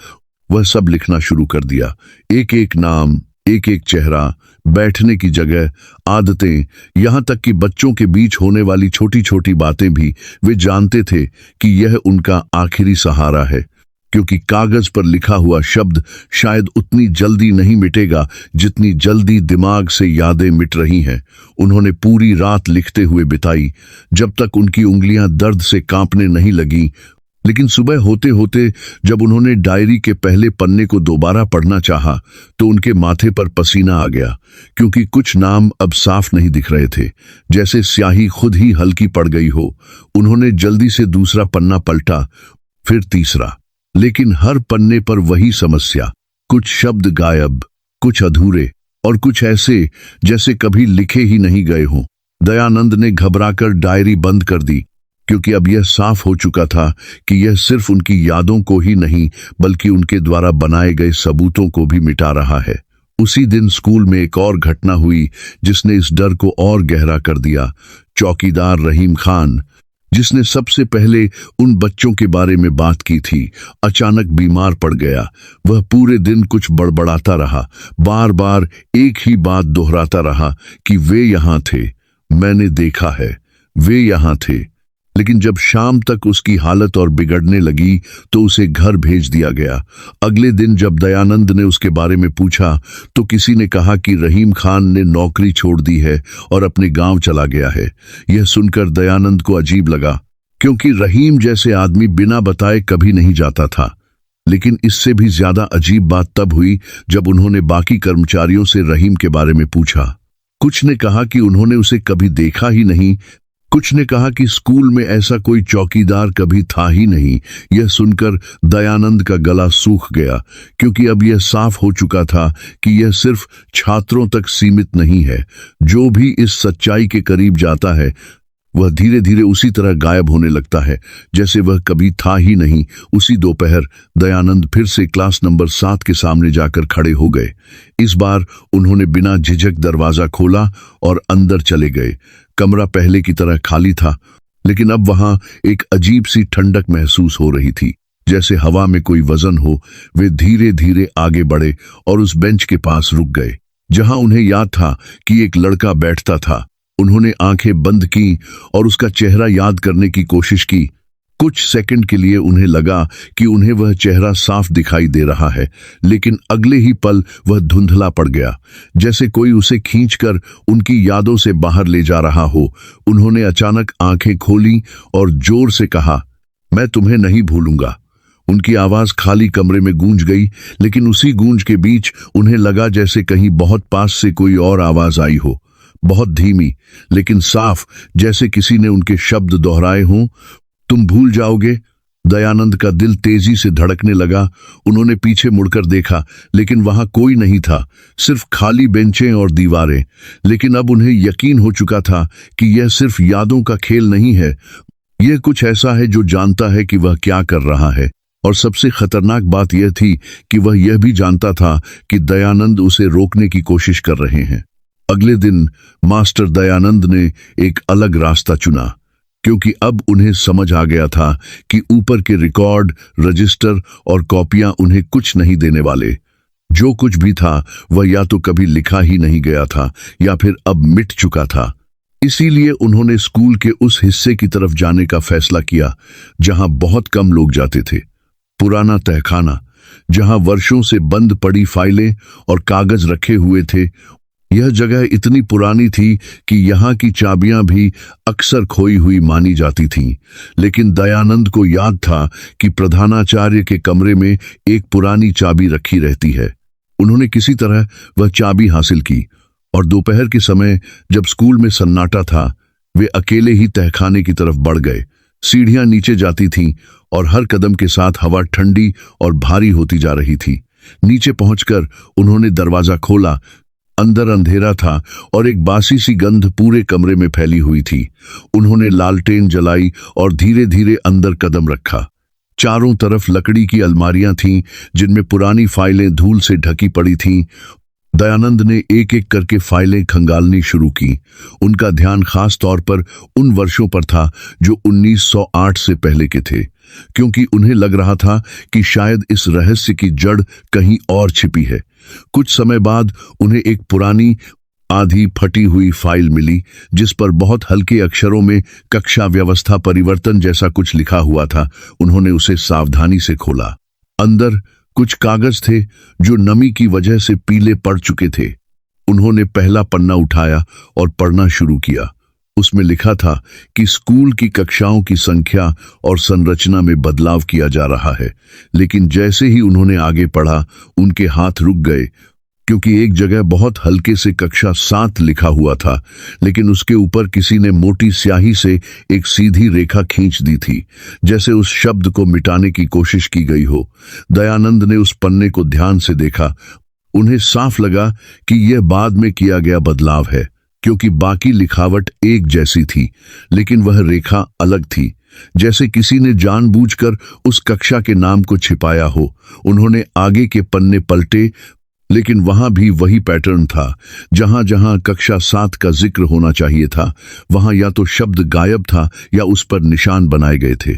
वह सब लिखना शुरू कर दिया। एक एक नाम, एक एक चेहरा, बैठने की जगह, आदतें, यहाँ तक कि बच्चों के बीच होने वाली छोटी छोटी बातें भी। वे जानते थे कि यह उनका आखिरी सहारा है, क्योंकि कागज पर लिखा हुआ शब्द शायद उतनी जल्दी नहीं मिटेगा जितनी जल्दी दिमाग से यादें मिट रही हैं। उन्होंने पूरी रात लिखते हुए बिताई, जब तक उनकी उंगलियां दर्द से कांपने नहीं लगीं। लेकिन सुबह होते होते जब उन्होंने डायरी के पहले पन्ने को दोबारा पढ़ना चाहा, तो उनके माथे पर पसीना आ गया, क्योंकि कुछ नाम अब साफ नहीं दिख रहे थे, जैसे स्याही खुद ही हल्की पड़ गई हो। उन्होंने जल्दी से दूसरा पन्ना पलटा, फिर तीसरा, लेकिन हर पन्ने पर वही समस्या, कुछ शब्द गायब, कुछ अधूरे और कुछ ऐसे जैसे कभी लिखे ही नहीं गए हों। दयानंद ने घबराकर डायरी बंद कर दी, क्योंकि अब यह साफ हो चुका था कि यह सिर्फ उनकी यादों को ही नहीं बल्कि उनके द्वारा बनाए गए सबूतों को भी मिटा रहा है। उसी दिन स्कूल में एक और घटना हुई जिसने इस डर को और गहरा कर दिया। चौकीदार रहीम खान, जिसने सबसे पहले उन बच्चों के बारे में बात की थी, अचानक बीमार पड़ गया। वह पूरे दिन कुछ बड़बड़ाता रहा, बार बार एक ही बात दोहराता रहा कि वे यहाँ थे, मैंने देखा है, वे यहाँ थे। लेकिन जब शाम तक उसकी हालत और बिगड़ने लगी तो उसे घर भेज दिया गया। अगले दिन जब दयानंद ने उसके बारे में पूछा तो किसी ने कहा कि रहीम खान ने नौकरी छोड़ दी है और अपने गांव चला गया है। यह सुनकर दयानंद को अजीब लगा, क्योंकि रहीम जैसे आदमी बिना बताए कभी नहीं जाता था। लेकिन इससे भी ज्यादा अजीब बात तब हुई जब उन्होंने बाकी कर्मचारियों से रहीम के बारे में पूछा। कुछ ने कहा कि उन्होंने उसे कभी देखा ही नहीं, कुछ ने कहा कि स्कूल में ऐसा कोई चौकीदार कभी था ही नहीं। यह सुनकर दयानंद का गला सूख गया, क्योंकि अब यह साफ हो चुका था कि यह सिर्फ छात्रों तक सीमित नहीं है। जो भी इस सच्चाई के करीब जाता है वह धीरे धीरे उसी तरह गायब होने लगता है जैसे वह कभी था ही नहीं। उसी दोपहर दयानंद फिर से क्लास नंबर 7 के सामने जाकर खड़े हो गए। इस बार उन्होंने बिना झिझक दरवाजा खोला और अंदर चले गए। कमरा पहले की तरह खाली था, लेकिन अब वहां एक अजीब सी ठंडक महसूस हो रही थी, जैसे हवा में कोई वजन हो। वे धीरे धीरे आगे बढ़े और उस बेंच के पास रुक गए जहां उन्हें याद था कि एक लड़का बैठता था। उन्होंने आंखें बंद की और उसका चेहरा याद करने की कोशिश की। कुछ सेकंड के लिए उन्हें लगा कि उन्हें वह चेहरा साफ दिखाई दे रहा है, लेकिन अगले ही पल वह धुंधला पड़ गया, जैसे कोई उसे खींचकर उनकी यादों से बाहर ले जा रहा हो। उन्होंने अचानक आंखें खोली और जोर से कहा, मैं तुम्हें नहीं भूलूंगा। उनकी आवाज खाली कमरे में गूंज गई, लेकिन उसी गूंज के बीच उन्हें लगा जैसे कहीं बहुत पास से कोई और आवाज आई हो, बहुत धीमी लेकिन साफ, जैसे किसी ने उनके शब्द दोहराए हों, तुम भूल जाओगे। दयानंद का दिल तेजी से धड़कने लगा। उन्होंने पीछे मुड़कर देखा, लेकिन वहां कोई नहीं था, सिर्फ खाली बेंचें और दीवारें। लेकिन अब उन्हें यकीन हो चुका था कि यह सिर्फ यादों का खेल नहीं है, यह कुछ ऐसा है जो जानता है कि वह क्या कर रहा है। और सबसे खतरनाक बात यह थी कि वह यह भी जानता था कि दयानंद उसे रोकने की कोशिश कर रहे हैं। अगले दिन मास्टर दयानंद ने एक अलग रास्ता चुना, क्योंकि अब उन्हें समझ आ गया था कि ऊपर के रिकॉर्ड, रजिस्टर और कॉपियां उन्हें कुछ नहीं देने वाले। जो कुछ भी था वह या तो कभी लिखा ही नहीं गया था या फिर अब मिट चुका था। इसीलिए उन्होंने स्कूल के उस हिस्से की तरफ जाने का फैसला किया जहां बहुत कम लोग जाते थे। पुराना तहखाना, जहां वर्षों से बंद पड़ी फाइलें और कागज रखे हुए थे। यह जगह इतनी पुरानी थी कि यहाँ की चाबियां भी अक्सर खोई हुई मानी जाती थीं, लेकिन दयानंद को याद था कि प्रधानाचार्य के कमरे में एक पुरानी चाबी रखी रहती है। उन्होंने किसी तरह वह चाबी हासिल की और दोपहर के समय जब स्कूल में सन्नाटा था, वे अकेले ही तहखाने की तरफ बढ़ गए। सीढ़ियां नीचे जाती थीं और हर कदम के साथ हवा ठंडी और भारी होती जा रही थी। नीचे पहुंचकर उन्होंने दरवाजा खोला। अंदर अंधेरा था और एक बासी सी गंध पूरे कमरे में फैली हुई थी। उन्होंने लालटेन जलाई और धीरे धीरे अंदर कदम रखा। चारों तरफ लकड़ी की अलमारियां थीं जिनमें पुरानी फाइलें धूल से ढकी पड़ी थीं। दयानंद ने एक एक करके फाइलें खंगालनी शुरू की। उनका ध्यान खास तौर पर उन वर्षों पर था जो 1908 से पहले के थे, क्योंकि उन्हें लग रहा था कि शायद इस रहस्य की जड़ कहीं और छिपी है। कुछ समय बाद उन्हें एक पुरानी आधी फटी हुई फाइल मिली जिस पर बहुत हल्के अक्षरों में कक्षा व्यवस्था परिवर्तन जैसा कुछ लिखा हुआ था। उन्होंने उसे सावधानी से खोला। अंदर कुछ कागज थे जो नमी की वजह से पीले पड़ चुके थे। उन्होंने पहला पन्ना उठाया और पढ़ना शुरू किया। उसमें लिखा था कि स्कूल की कक्षाओं की संख्या और संरचना में बदलाव किया जा रहा है। लेकिन जैसे ही उन्होंने आगे पढ़ा, उनके हाथ रुक गए, क्योंकि एक जगह बहुत हल्के से कक्षा 7 लिखा हुआ था, लेकिन उसके ऊपर किसी ने मोटी स्याही से एक सीधी रेखा खींच दी थी, जैसे उस शब्द को मिटाने की कोशिश की गई हो। दयानंद ने उस पन्ने को ध्यान से देखा। उन्हें साफ लगा कि यह बाद में किया गया बदलाव है, क्योंकि बाकी लिखावट एक जैसी थी, लेकिन वह रेखा अलग थी, जैसे किसी ने जानबूझकर उस कक्षा के नाम को छिपाया हो। उन्होंने आगे के पन्ने पलटे, लेकिन वहां भी वही पैटर्न था। जहां जहां कक्षा 7 का जिक्र होना चाहिए था, वहां या तो शब्द गायब था या उस पर निशान बनाए गए थे।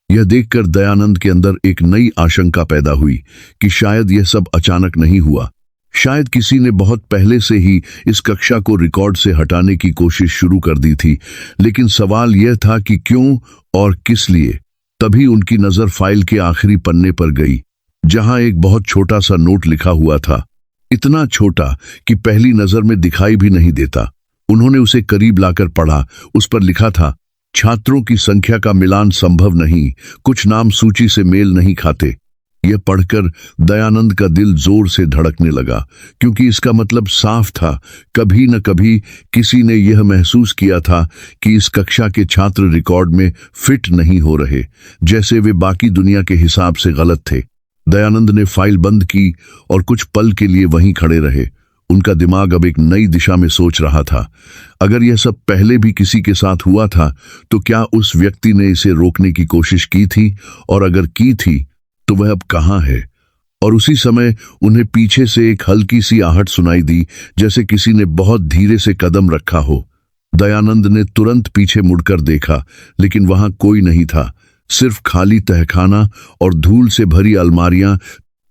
यह देखकर दयानंद के अंदर एक नई आशंका पैदा हुई कि शायद यह सब अचानक नहीं हुआ। शायद किसी ने बहुत पहले से ही इस कक्षा को रिकॉर्ड से हटाने की कोशिश शुरू कर दी थी। लेकिन सवाल यह था कि क्यों और किस लिए। तभी उनकी नजर फाइल के आखिरी पन्ने पर गई, जहां एक बहुत छोटा सा नोट लिखा हुआ था, इतना छोटा कि पहली नजर में दिखाई भी नहीं देता। उन्होंने उसे करीब लाकर पढ़ा। उस पर लिखा था, छात्रों की संख्या का मिलान संभव नहीं, कुछ नाम सूची से मेल नहीं खाते। यह पढ़कर दयानंद का दिल जोर से धड़कने लगा, क्योंकि इसका मतलब साफ था, कभी न कभी किसी ने यह महसूस किया था कि इस कक्षा के छात्र रिकॉर्ड में फिट नहीं हो रहे, जैसे वे बाकी दुनिया के हिसाब से गलत थे। दयानंद ने फाइल बंद की और कुछ पल के लिए वहीं खड़े रहे। उनका दिमाग अब एक नई दिशा में सोच रहा था। अगर यह सब पहले भी किसी के साथ हुआ था, तो क्या उस व्यक्ति ने इसे रोकने की कोशिश की थी? और अगर की थी, तो वह अब कहाँ है? और उसी समय उन्हें पीछे से एक हल्की सी आहट सुनाई दी, जैसे किसी ने बहुत धीरे से कदम रखा हो। दयानंद ने तुरंत पीछे मुड़कर देखा, लेकिन वहां कोई नहीं था। सिर्फ खाली तहखाना और धूल से भरी अलमारियां।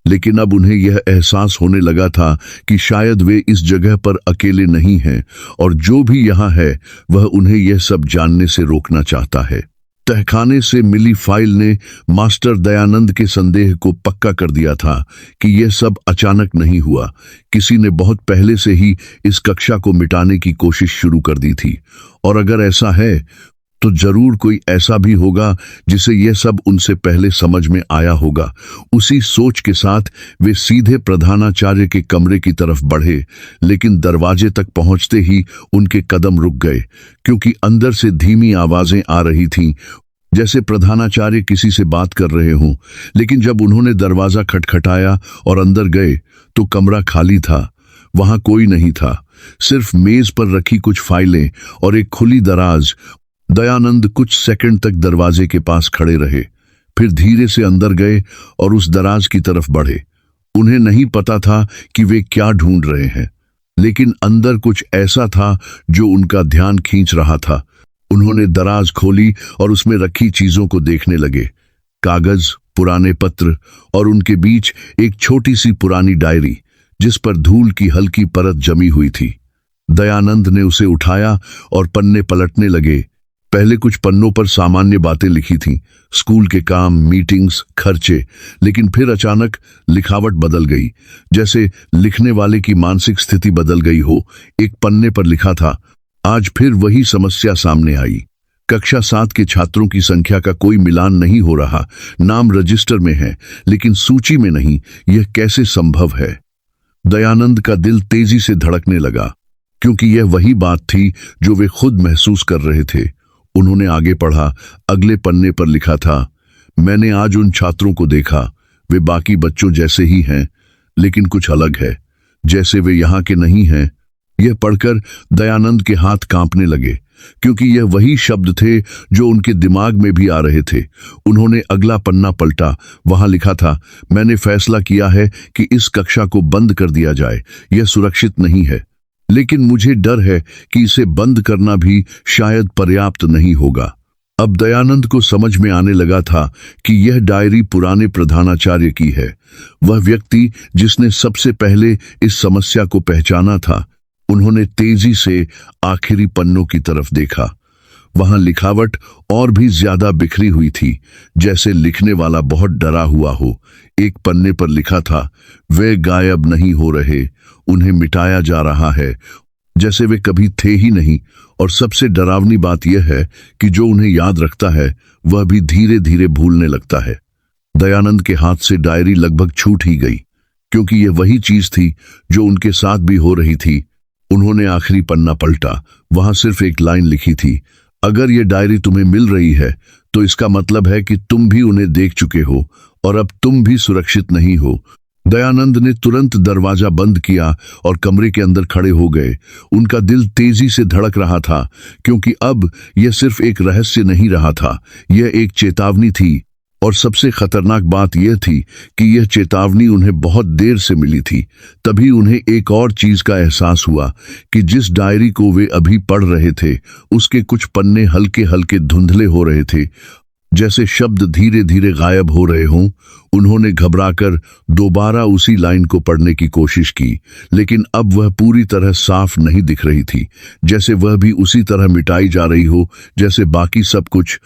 लेकिन अब उन्हें यह एहसास होने लगा था कि शायद वे इस जगह पर अकेले नहीं हैं और जो भी यहाँ है वह उन्हें यह सब जानने से रोकना चाहता है। तहखाने से मिली फाइल ने मास्टर दयानंद के संदेह को पक्का कर दिया था कि यह सब अचानक नहीं हुआ। किसी ने बहुत पहले से ही इस कक्षा को मिटाने की कोशिश शुरू कर दी थी, और अगर ऐसा है तो जरूर कोई ऐसा भी होगा जिसे यह सब उनसे पहले समझ में आया होगा। उसी सोच के साथ वे सीधे प्रधानाचार्य के कमरे की तरफ बढ़े, लेकिन दरवाजे तक पहुंचते ही उनके कदम रुक गए, क्योंकि अंदर से धीमी आवाजें आ रही थीं, जैसे प्रधानाचार्य किसी से बात कर रहे हों। लेकिन जब उन्होंने दरवाजा खटखटाया और अंदर गए तो कमरा खाली था। वहां कोई नहीं था, सिर्फ मेज पर रखी कुछ फाइलें और एक खुली दराज। दयानंद कुछ सेकंड तक दरवाजे के पास खड़े रहे, फिर धीरे से अंदर गए और उस दराज की तरफ बढ़े। उन्हें नहीं पता था कि वे क्या ढूंढ रहे हैं, लेकिन अंदर कुछ ऐसा था जो उनका ध्यान खींच रहा था। उन्होंने दराज खोली और उसमें रखी चीजों को देखने लगे। कागज, पुराने पत्र और उनके बीच एक छोटी सी पुरानी डायरी जिस पर धूल की हल्की परत जमी हुई थी। दयानंद ने उसे उठाया और पन्ने पलटने लगे। पहले कुछ पन्नों पर सामान्य बातें लिखी थीं, स्कूल के काम, मीटिंग्स, खर्चे। लेकिन फिर अचानक लिखावट बदल गई, जैसे लिखने वाले की मानसिक स्थिति बदल गई हो। एक पन्ने पर लिखा था, आज फिर वही समस्या सामने आई। कक्षा 7 के छात्रों की संख्या का कोई मिलान नहीं हो रहा। नाम रजिस्टर में है लेकिन सूची में नहीं। यह कैसे संभव है? दयानंद का दिल तेजी से धड़कने लगा, क्योंकि यह वही बात थी जो वे खुद महसूस कर रहे थे। उन्होंने आगे पढ़ा। अगले पन्ने पर लिखा था, मैंने आज उन छात्रों को देखा। वे बाकी बच्चों जैसे ही हैं, लेकिन कुछ अलग है, जैसे वे यहाँ के नहीं हैं। यह पढ़कर दयानंद के हाथ कांपने लगे, क्योंकि यह वही शब्द थे जो उनके दिमाग में भी आ रहे थे। उन्होंने अगला पन्ना पलटा। वहां लिखा था, मैंने फैसला किया है कि इस कक्षा को बंद कर दिया जाए। यह सुरक्षित नहीं है, लेकिन मुझे डर है कि इसे बंद करना भी शायद पर्याप्त नहीं होगा। अब दयानंद को समझ में आने लगा था कि यह डायरी पुराने प्रधानाचार्य की है, वह व्यक्ति जिसने सबसे पहले इस समस्या को पहचाना था। उन्होंने तेजी से आखिरी पन्नों की तरफ देखा। वहां लिखावट और भी ज्यादा बिखरी हुई थी, जैसे लिखने वाला बहुत डरा हुआ हो। एक पन्ने पर लिखा था, वे गायब नहीं हो रहे, उन्हें मिटाया जा रहा है, जैसे वे कभी थे ही नहीं। और सबसे डरावनी बात यह है कि जो उन्हें याद रखता है वह भी धीरे धीरे भूलने लगता है। दयानंद के हाथ से डायरी लगभग छूट ही गई, क्योंकि यह वही चीज थी जो उनके साथ भी हो रही थी। उन्होंने आखिरी पन्ना पलटा। वहां सिर्फ एक लाइन लिखी थी, अगर ये डायरी तुम्हें मिल रही है तो इसका मतलब है कि तुम भी उन्हें देख चुके हो और अब तुम भी सुरक्षित नहीं हो। दयानंद ने तुरंत दरवाजा बंद किया और कमरे के अंदर खड़े हो गए। उनका दिल तेजी से धड़क रहा था, क्योंकि अब यह सिर्फ एक रहस्य नहीं रहा था, यह एक चेतावनी थी। और सबसे खतरनाक बात यह थी कि यह चेतावनी उन्हें बहुत देर से मिली थी। तभी उन्हें एक और चीज का एहसास हुआ कि जिस डायरी को वे अभी पढ़ रहे थे उसके कुछ पन्ने हल्के हल्के धुंधले हो रहे थे, जैसे शब्द धीरे धीरे गायब हो रहे हों। उन्होंने घबराकर दोबारा उसी लाइन को पढ़ने की कोशिश की, लेकिन अब वह पूरी तरह साफ नहीं दिख रही थी, जैसे वह भी उसी तरह मिटाई जा रही हो जैसे बाकी सब कुछ।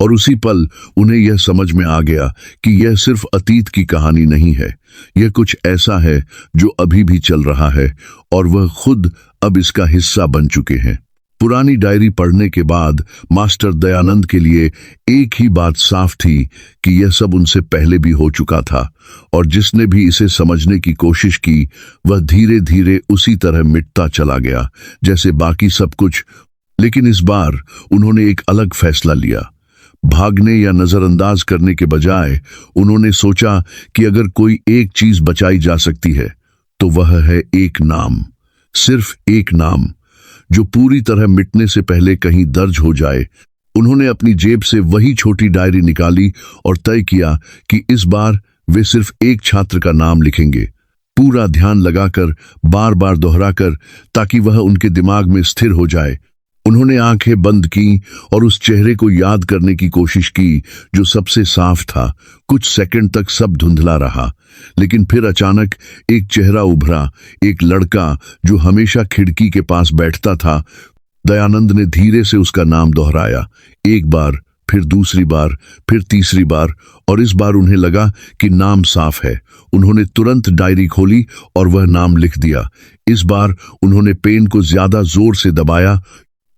और उसी पल उन्हें यह समझ में आ गया कि यह सिर्फ अतीत की कहानी नहीं है, यह कुछ ऐसा है जो अभी भी चल रहा है और वह खुद अब इसका हिस्सा बन चुके हैं। पुरानी डायरी पढ़ने के बाद मास्टर दयानंद के लिए एक ही बात साफ थी कि यह सब उनसे पहले भी हो चुका था, और जिसने भी इसे समझने की कोशिश की वह धीरे धीरे उसी तरह मिटता चला गया जैसे बाकी सब कुछ। लेकिन इस बार उन्होंने एक अलग फैसला लिया। भागने या नजरअंदाज करने के बजाय उन्होंने सोचा कि अगर कोई एक चीज बचाई जा सकती है तो वह है एक नाम, सिर्फ एक नाम, जो पूरी तरह मिटने से पहले कहीं दर्ज हो जाए। उन्होंने अपनी जेब से वही छोटी डायरी निकाली और तय किया कि इस बार वे सिर्फ एक छात्र का नाम लिखेंगे, पूरा ध्यान लगाकर, बार बार दोहराकर, ताकि वह उनके दिमाग में स्थिर हो जाए। उन्होंने आंखें बंद की और उस चेहरे को याद करने की कोशिश की जो सबसे साफ था। कुछ सेकंड तक सब धुंधला रहा, लेकिन फिर अचानक एक चेहरा उभरा, एक लड़का जो हमेशा खिड़की के पास बैठता था। दयानंद ने धीरे से उसका नाम दोहराया, एक बार, फिर दूसरी बार, फिर तीसरी बार, और इस बार उन्हें लगा कि नाम साफ है। उन्होंने तुरंत डायरी खोली और वह नाम लिख दिया। इस बार उन्होंने पेन को ज्यादा जोर से दबाया,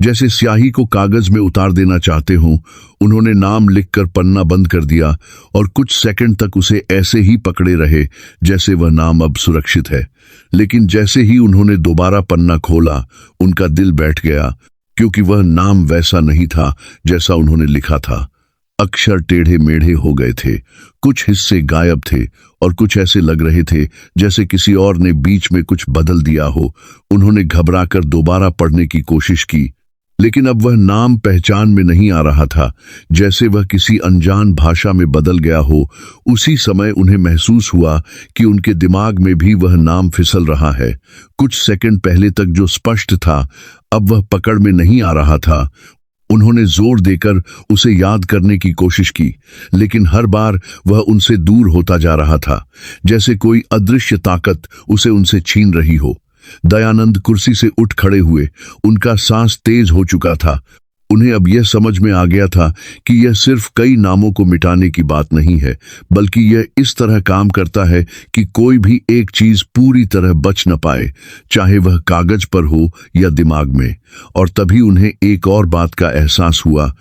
जैसे स्याही को कागज में उतार देना चाहते हों। उन्होंने नाम लिखकर पन्ना बंद कर दिया और कुछ सेकंड तक उसे ऐसे ही पकड़े रहे जैसे वह नाम अब सुरक्षित है। लेकिन जैसे ही उन्होंने दोबारा पन्ना खोला, उनका दिल बैठ गया, क्योंकि वह नाम वैसा नहीं था जैसा उन्होंने लिखा था। अक्षर टेढ़े मेढ़े हो गए थे, कुछ हिस्से गायब थे और कुछ ऐसे लग रहे थे जैसे किसी और ने बीच में कुछ बदल दिया हो। उन्होंने घबराकर दोबारा पढ़ने की कोशिश की, लेकिन अब वह नाम पहचान में नहीं आ रहा था, जैसे वह किसी अनजान भाषा में बदल गया हो। उसी समय उन्हें महसूस हुआ कि उनके दिमाग में भी वह नाम फिसल रहा है। कुछ सेकंड पहले तक जो स्पष्ट था, अब वह पकड़ में नहीं आ रहा था। उन्होंने जोर देकर उसे याद करने की कोशिश की, लेकिन हर बार वह उनसे दूर होता जा रहा था, जैसे कोई अदृश्य ताकत उसे उनसे छीन रही हो। दयानंद कुर्सी से उठ खड़े हुए, उनका सांस तेज हो चुका था। उन्हें अब यह समझ में आ गया था कि यह सिर्फ कई नामों को मिटाने की बात नहीं है, बल्कि यह इस तरह काम करता है कि कोई भी एक चीज पूरी तरह बच न पाए, चाहे वह कागज पर हो या दिमाग में। और तभी उन्हें एक और बात का एहसास हुआ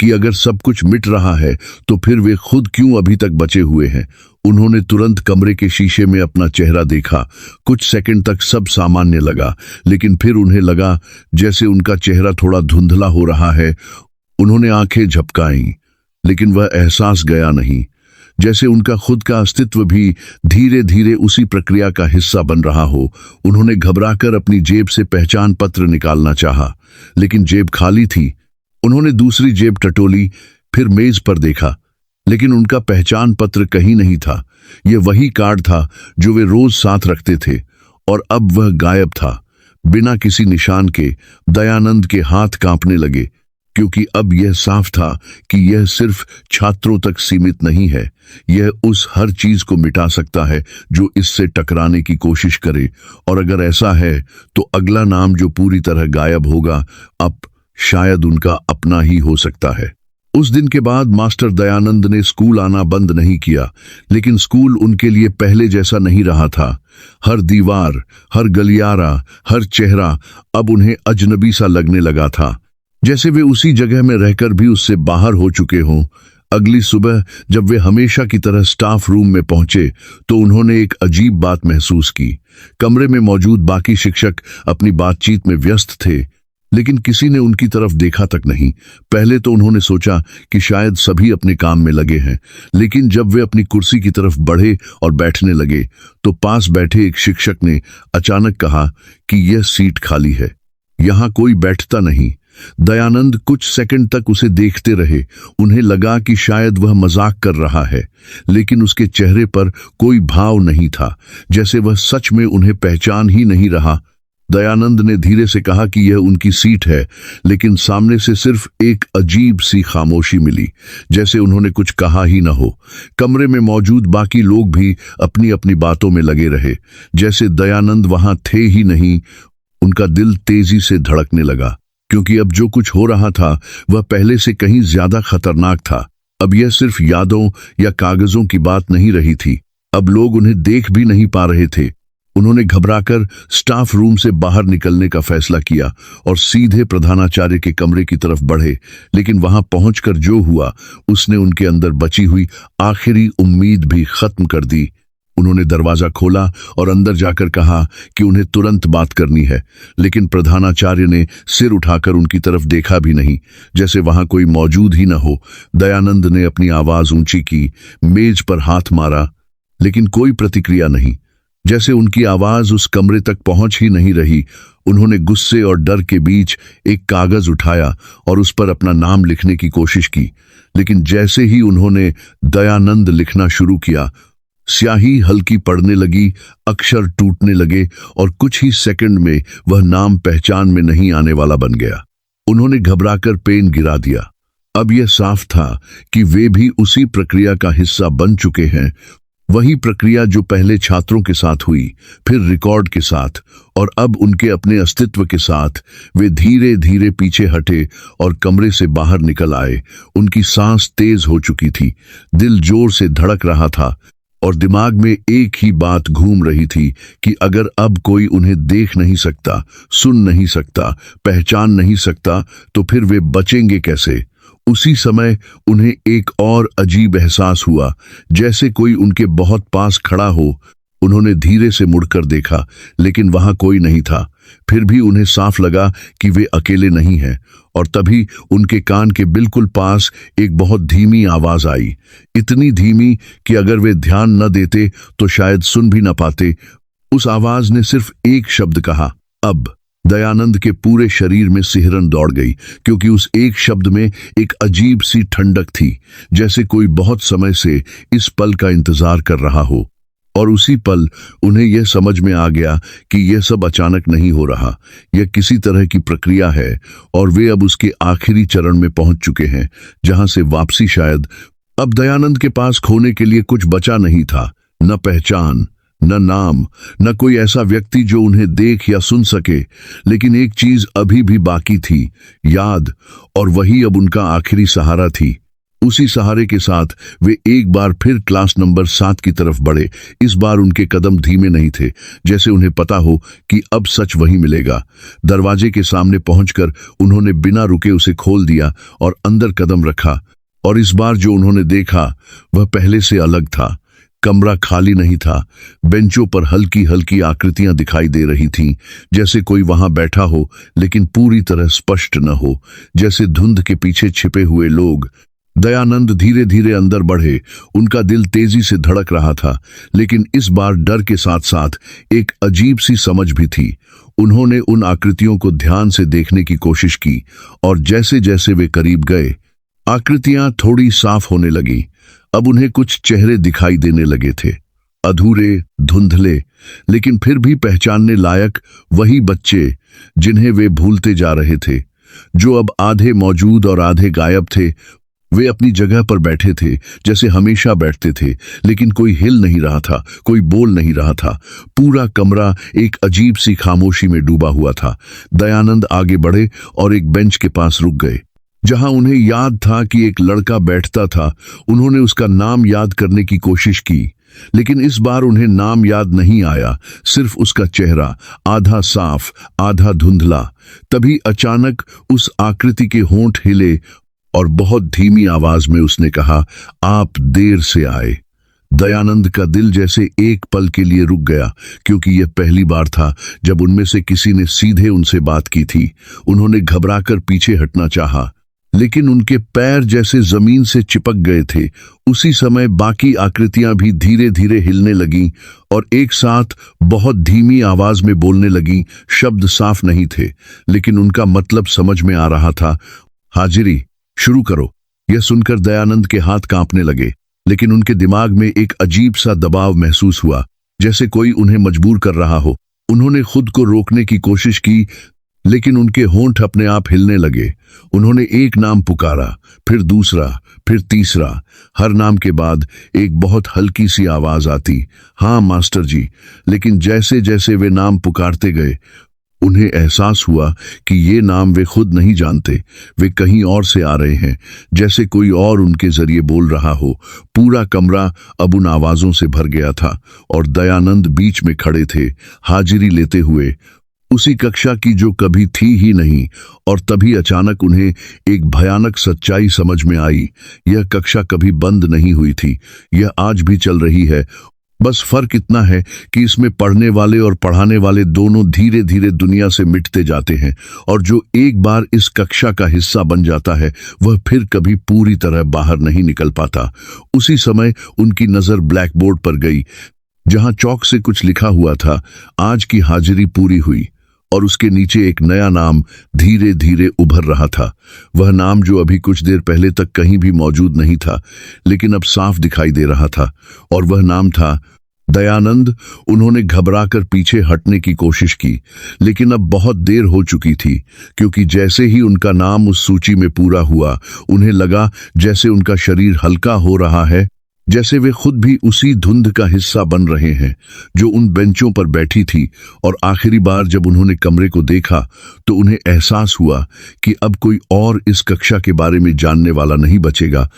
कि अगर सब कुछ मिट रहा है तो फिर वे खुद क्यों अभी तक बचे हुए हैं। उन्होंने तुरंत कमरे के शीशे में अपना चेहरा देखा। कुछ सेकंड तक सब सामान्य लगा, लेकिन फिर उन्हें लगा जैसे उनका चेहरा थोड़ा धुंधला हो रहा है। उन्होंने आंखें झपकाईं, लेकिन वह एहसास गया नहीं, जैसे उनका खुद का अस्तित्व भी धीरे धीरे उसी प्रक्रिया का हिस्सा बन रहा हो। उन्होंने घबराकर अपनी जेब से पहचान पत्र निकालना चाहा, लेकिन जेब खाली थी। उन्होंने दूसरी जेब टटोली, फिर मेज पर देखा, लेकिन उनका पहचान पत्र कहीं नहीं था। यह वही कार्ड था जो वे रोज साथ रखते थे, और अब वह गायब था, बिना किसी निशान के। दयानंद के हाथ कांपने लगे, क्योंकि अब यह साफ था कि यह सिर्फ छात्रों तक सीमित नहीं है। यह उस हर चीज को मिटा सकता है जो इससे टकराने की कोशिश करे। और अगर ऐसा है, तो अगला नाम जो पूरी तरह गायब होगा, अब शायद उनका अपना ही हो सकता है। उस दिन के बाद मास्टर दयानंद ने स्कूल आना बंद नहीं किया, लेकिन स्कूल उनके लिए पहले जैसा नहीं रहा था। हर दीवार, हर गलियारा, हर चेहरा अब उन्हें अजनबी सा लगने लगा था, जैसे वे उसी जगह में रहकर भी उससे बाहर हो चुके हों। अगली सुबह जब वे हमेशा की तरह स्टाफ रूम में पहुंचे, तो उन्होंने एक अजीब बात महसूस की। कमरे में मौजूद बाकी शिक्षक अपनी बातचीत में व्यस्त थे, लेकिन किसी ने उनकी तरफ देखा तक नहीं। पहले तो उन्होंने सोचा कि शायद सभी अपने काम में लगे हैं, लेकिन जब वे अपनी कुर्सी की तरफ बढ़े और बैठने लगे, तो पास बैठे एक शिक्षक ने अचानक कहा कि यह सीट खाली है, यहां कोई बैठता नहीं। दयानंद कुछ सेकंड तक उसे देखते रहे। उन्हें लगा कि शायद वह मजाक कर रहा है, लेकिन उसके चेहरे पर कोई भाव नहीं था, जैसे वह सच में उन्हें पहचान ही नहीं रहा। दयानंद ने धीरे से कहा कि यह उनकी सीट है, लेकिन सामने से सिर्फ एक अजीब सी खामोशी मिली, जैसे उन्होंने कुछ कहा ही न हो। कमरे में मौजूद बाकी लोग भी अपनी अपनी बातों में लगे रहे, जैसे दयानंद वहां थे ही नहीं। उनका दिल तेजी से धड़कने लगा, क्योंकि अब जो कुछ हो रहा था वह पहले से कहीं ज्यादा खतरनाक था। अब यह सिर्फ यादों या कागजों की बात नहीं रही थी, अब लोग उन्हें देख भी नहीं पा रहे थे। उन्होंने घबराकर स्टाफ रूम से बाहर निकलने का फैसला किया और सीधे प्रधानाचार्य के कमरे की तरफ बढ़े, लेकिन वहां पहुंचकर जो हुआ उसने उनके अंदर बची हुई आखिरी उम्मीद भी खत्म कर दी। उन्होंने दरवाजा खोला और अंदर जाकर कहा कि उन्हें तुरंत बात करनी है, लेकिन प्रधानाचार्य ने सिर उठाकर उनकी तरफ देखा भी नहीं, जैसे वहां कोई मौजूद ही न हो। दयानंद ने अपनी आवाज ऊंची की, मेज पर हाथ मारा, लेकिन कोई प्रतिक्रिया नहीं, जैसे उनकी आवाज उस कमरे तक पहुंच ही नहीं रही। उन्होंने गुस्से और डर के बीच एक कागज उठाया और उस पर अपना नाम लिखने की कोशिश की, लेकिन जैसे ही उन्होंने दयानंद लिखना शुरू किया, स्याही हल्की पड़ने लगी, अक्षर टूटने लगे और कुछ ही सेकंड में वह नाम पहचान में नहीं आने वाला बन गया। उन्होंने घबराकर पेन गिरा दिया। अब यह साफ था कि वे भी उसी प्रक्रिया का हिस्सा बन चुके हैं, वही प्रक्रिया जो पहले छात्रों के साथ हुई, फिर रिकॉर्ड के साथ, और अब उनके अपने अस्तित्व के साथ। वे धीरे धीरे पीछे हटे और कमरे से बाहर निकल आए। उनकी सांस तेज हो चुकी थी, दिल जोर से धड़क रहा था और दिमाग में एक ही बात घूम रही थी कि अगर अब कोई उन्हें देख नहीं सकता, सुन नहीं सकता, पहचान नहीं सकता, तो फिर वे बचेंगे कैसे। उसी समय उन्हें एक और अजीब एहसास हुआ, जैसे कोई उनके बहुत पास खड़ा हो। उन्होंने धीरे से मुड़कर देखा, लेकिन वहां कोई नहीं था। फिर भी उन्हें साफ लगा कि वे अकेले नहीं हैं। और तभी उनके कान के बिल्कुल पास एक बहुत धीमी आवाज आई, इतनी धीमी कि अगर वे ध्यान न देते तो शायद सुन भी न पाते। उस आवाज ने सिर्फ एक शब्द कहा, अब। दयानंद के पूरे शरीर में सिहरन दौड़ गई, क्योंकि उस एक शब्द में एक अजीब सी ठंडक थी, जैसे कोई बहुत समय से इस पल का इंतजार कर रहा हो। और उसी पल उन्हें यह समझ में आ गया कि यह सब अचानक नहीं हो रहा, यह किसी तरह की प्रक्रिया है, और वे अब उसके आखिरी चरण में पहुंच चुके हैं, जहां से वापसी शायद। अब दयानंद के पास खोने के लिए कुछ बचा नहीं था, न पहचान, न नाम, न कोई ऐसा व्यक्ति जो उन्हें देख या सुन सके। लेकिन एक चीज अभी भी बाकी थी, याद, और वही अब उनका आखिरी सहारा थी। उसी सहारे के साथ वे एक बार फिर क्लास नंबर 7 की तरफ बढ़े। इस बार उनके कदम धीमे नहीं थे, जैसे उन्हें पता हो कि अब सच वही मिलेगा। दरवाजे के सामने पहुंचकर उन्होंने बिना रुके उसे खोल दिया और अंदर कदम रखा। और इस बार जो उन्होंने देखा वह पहले से अलग था। कमरा खाली नहीं था, बेंचों पर हल्की हल्की आकृतियां दिखाई दे रही थीं, जैसे कोई वहां बैठा हो लेकिन पूरी तरह स्पष्ट न हो, जैसे धुंध के पीछे छिपे हुए लोग। दयानंद धीरे धीरे अंदर बढ़े। उनका दिल तेजी से धड़क रहा था, लेकिन इस बार डर के साथ साथ एक अजीब सी समझ भी थी। उन्होंने उन आकृतियों को ध्यान से देखने की कोशिश की, और जैसे जैसे वे करीब गए, आकृतियां थोड़ी साफ होने लगी। अब उन्हें कुछ चेहरे दिखाई देने लगे थे, अधूरे, धुंधले, लेकिन फिर भी पहचानने लायक। वही बच्चे जिन्हें वे भूलते जा रहे थे, जो अब आधे मौजूद और आधे गायब थे। वे अपनी जगह पर बैठे थे, जैसे हमेशा बैठते थे, लेकिन कोई हिल नहीं रहा था, कोई बोल नहीं रहा था। पूरा कमरा एक अजीब सी खामोशी में डूबा हुआ था। दयानंद आगे बढ़े और एक बेंच के पास रुक गए, जहां उन्हें याद था कि एक लड़का बैठता था। उन्होंने उसका नाम याद करने की कोशिश की, लेकिन इस बार उन्हें नाम याद नहीं आया, सिर्फ उसका चेहरा, आधा साफ आधा धुंधला। तभी अचानक उस आकृति के होंठ हिले और बहुत धीमी आवाज में उसने कहा, आप देर से आए। दयानंद का दिल जैसे एक पल के लिए रुक गया, क्योंकि यह पहली बार था जब उनमें से किसी ने सीधे उनसे बात की थी। उन्होंने घबराकर पीछे हटना चाहा, लेकिन उनके पैर जैसे जमीन से चिपक गए थे। उसी समय बाकी आकृतियां भी धीरे धीरे हिलने लगीं और एक साथ बहुत धीमी आवाज में बोलने लगीं। शब्द साफ नहीं थे, लेकिन उनका मतलब समझ में आ रहा था। हाजिरी, शुरू करो। यह सुनकर दयानंद के हाथ कांपने लगे, लेकिन उनके दिमाग में एक अजीब सा दबाव महसूस हुआ, जैसे कोई उन्हें मजबूर कर रहा हो। उन्होंने खुद को रोकने की कोशिश की, लेकिन उनके होंठ अपने आप हिलने लगे। उन्होंने एक नाम पुकारा, फिर दूसरा, फिर तीसरा। हर नाम के बाद एक बहुत हल्की सी आवाज आती, हाँ मास्टर जी। लेकिन जैसे जैसे वे नाम पुकारते गए, उन्हें एहसास हुआ कि ये नाम वे खुद नहीं जानते, वे कहीं और से आ रहे हैं, जैसे कोई और उनके जरिए बोल रहा हो। पूरा कमरा अब उन आवाजों से भर गया था, और दयानंद बीच में खड़े थे, हाजिरी लेते हुए, उसी कक्षा की जो कभी थी ही नहीं। और तभी अचानक उन्हें एक भयानक सच्चाई समझ में आई। यह कक्षा कभी बंद नहीं हुई थी, यह आज भी चल रही है। बस फर्क इतना है कि इसमें पढ़ने वाले और पढ़ाने वाले दोनों धीरे धीरे दुनिया से मिटते जाते हैं, और जो एक बार इस कक्षा का हिस्सा बन जाता है वह फिर कभी पूरी तरह बाहर नहीं निकल पाता। उसी समय उनकी नजर ब्लैक बोर्ड पर गई, जहां चौक से कुछ लिखा हुआ था, आज की हाजिरी पूरी हुई। और उसके नीचे एक नया नाम धीरे धीरे उभर रहा था। वह नाम जो अभी कुछ देर पहले तक कहीं भी मौजूद नहीं था, लेकिन अब साफ दिखाई दे रहा था। और वह नाम था दयानंद। उन्होंने घबराकर पीछे हटने की कोशिश की, लेकिन अब बहुत देर हो चुकी थी, क्योंकि जैसे ही उनका नाम उस सूची में पूरा हुआ, उन्हें लगा जैसे उनका शरीर हल्का हो रहा है, जैसे वे खुद भी उसी धुंध का हिस्सा बन रहे हैं जो उन बेंचों पर बैठी थी। और आखिरी बार जब उन्होंने कमरे को देखा तो उन्हें एहसास हुआ कि अब कोई और इस कक्षा के बारे में जानने वाला नहीं बचेगा,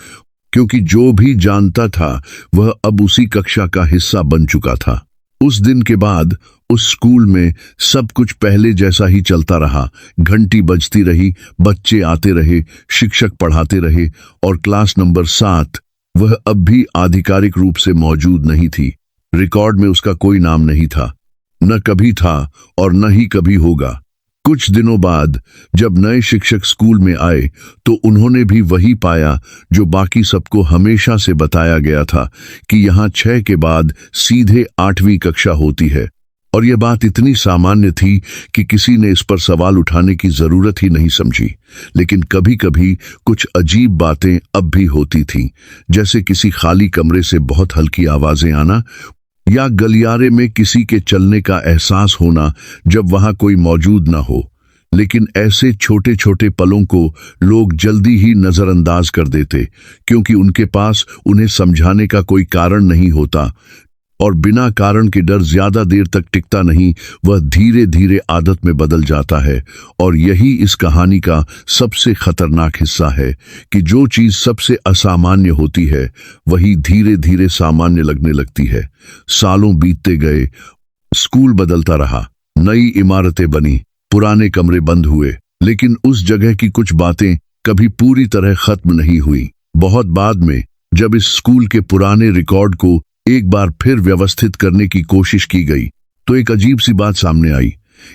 क्योंकि जो भी जानता था वह अब उसी कक्षा का हिस्सा बन चुका था। उस दिन के बाद उस स्कूल में सब कुछ पहले जैसा ही चलता रहा। घंटी बजती रही, बच्चे आते रहे, शिक्षक पढ़ाते रहे, और क्लास नंबर 7 वह अब भी आधिकारिक रूप से मौजूद नहीं थी। रिकॉर्ड में उसका कोई नाम नहीं था, न कभी था और न ही कभी होगा। कुछ दिनों बाद जब नए शिक्षक स्कूल में आए तो उन्होंने भी वही पाया जो बाकी सबको हमेशा से बताया गया था कि यहाँ 6 के बाद सीधे 8वीं कक्षा होती है। और यह बात इतनी सामान्य थी कि किसी ने इस पर सवाल उठाने की जरूरत ही नहीं समझी। लेकिन कभी कभी कुछ अजीब बातें अब भी होती थीं, जैसे किसी खाली कमरे से बहुत हल्की आवाजें आना, या गलियारे में किसी के चलने का एहसास होना जब वहां कोई मौजूद ना हो। लेकिन ऐसे छोटे छोटे पलों को लोग जल्दी ही नजरअंदाज कर देते, क्योंकि उनके पास उन्हें समझाने का कोई कारण नहीं होता, और बिना कारण के डर ज्यादा देर तक टिकता नहीं, वह धीरे धीरे आदत में बदल जाता है। और यही इस कहानी का सबसे खतरनाक हिस्सा है कि जो चीज सबसे असामान्य होती है वही धीरे धीरे सामान्य लगने लगती है। सालों बीतते गए, स्कूल बदलता रहा, नई इमारतें बनी, पुराने कमरे बंद हुए, लेकिन उस जगह की कुछ बातें कभी पूरी तरह खत्म नहीं हुई। बहुत बाद में जब इस स्कूल के पुराने रिकॉर्ड को एक बार फिर व्यवस्थित करने की कोशिश की गई तो एक अजीब सी बात सामने आई।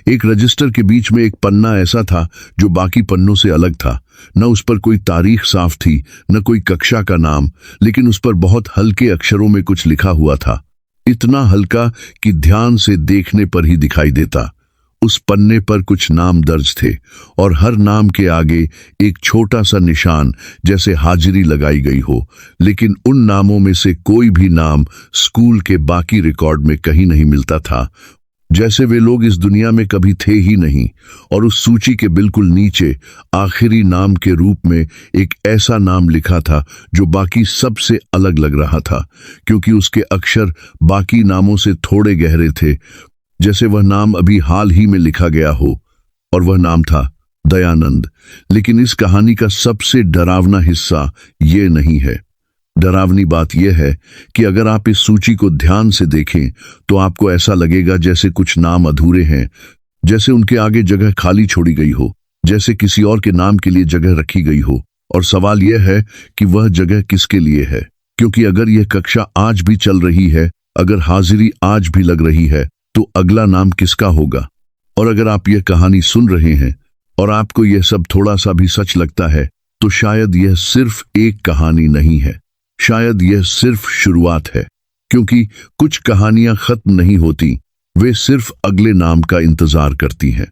एक रजिस्टर के बीच में एक पन्ना ऐसा था जो बाकी पन्नों से अलग था। न उस पर कोई तारीख साफ थी, न कोई कक्षा का नाम, लेकिन उस पर बहुत हल्के अक्षरों में कुछ लिखा हुआ था, इतना हल्का कि ध्यान से देखने पर ही दिखाई देता। उस पन्ने पर कुछ नाम दर्ज थे, और हर नाम के आगे एक छोटा सा निशान, जैसे हाजिरी लगाई गई हो। लेकिन उन नामों में से कोई भी नाम स्कूल के बाकी रिकॉर्ड में कहीं नहीं मिलता था, जैसे वे लोग इस दुनिया में कभी थे ही नहीं। और उस सूची के बिल्कुल नीचे आखिरी नाम के रूप में एक ऐसा नाम लिखा था जो बाकी सबसे अलग लग रहा था, क्योंकि उसके अक्षर बाकी नामों से थोड़े गहरे थे, जैसे वह नाम अभी हाल ही में लिखा गया हो। और वह नाम था दयानंद। लेकिन इस कहानी का सबसे डरावना हिस्सा ये नहीं है। डरावनी बात यह है कि अगर आप इस सूची को ध्यान से देखें तो आपको ऐसा लगेगा जैसे कुछ नाम अधूरे हैं, जैसे उनके आगे जगह खाली छोड़ी गई हो, जैसे किसी और के नाम के लिए जगह रखी गई हो। और सवाल यह है कि वह जगह किसके लिए है, क्योंकि अगर यह कक्षा आज भी चल रही है, अगर हाजिरी आज भी लग रही है, तो अगला नाम किसका होगा। और अगर आप यह कहानी सुन रहे हैं और आपको यह सब थोड़ा सा भी सच लगता है, तो शायद यह सिर्फ एक कहानी नहीं है, शायद यह सिर्फ शुरुआत है। क्योंकि कुछ कहानियां खत्म नहीं होती, वे सिर्फ अगले नाम का इंतजार करती हैं।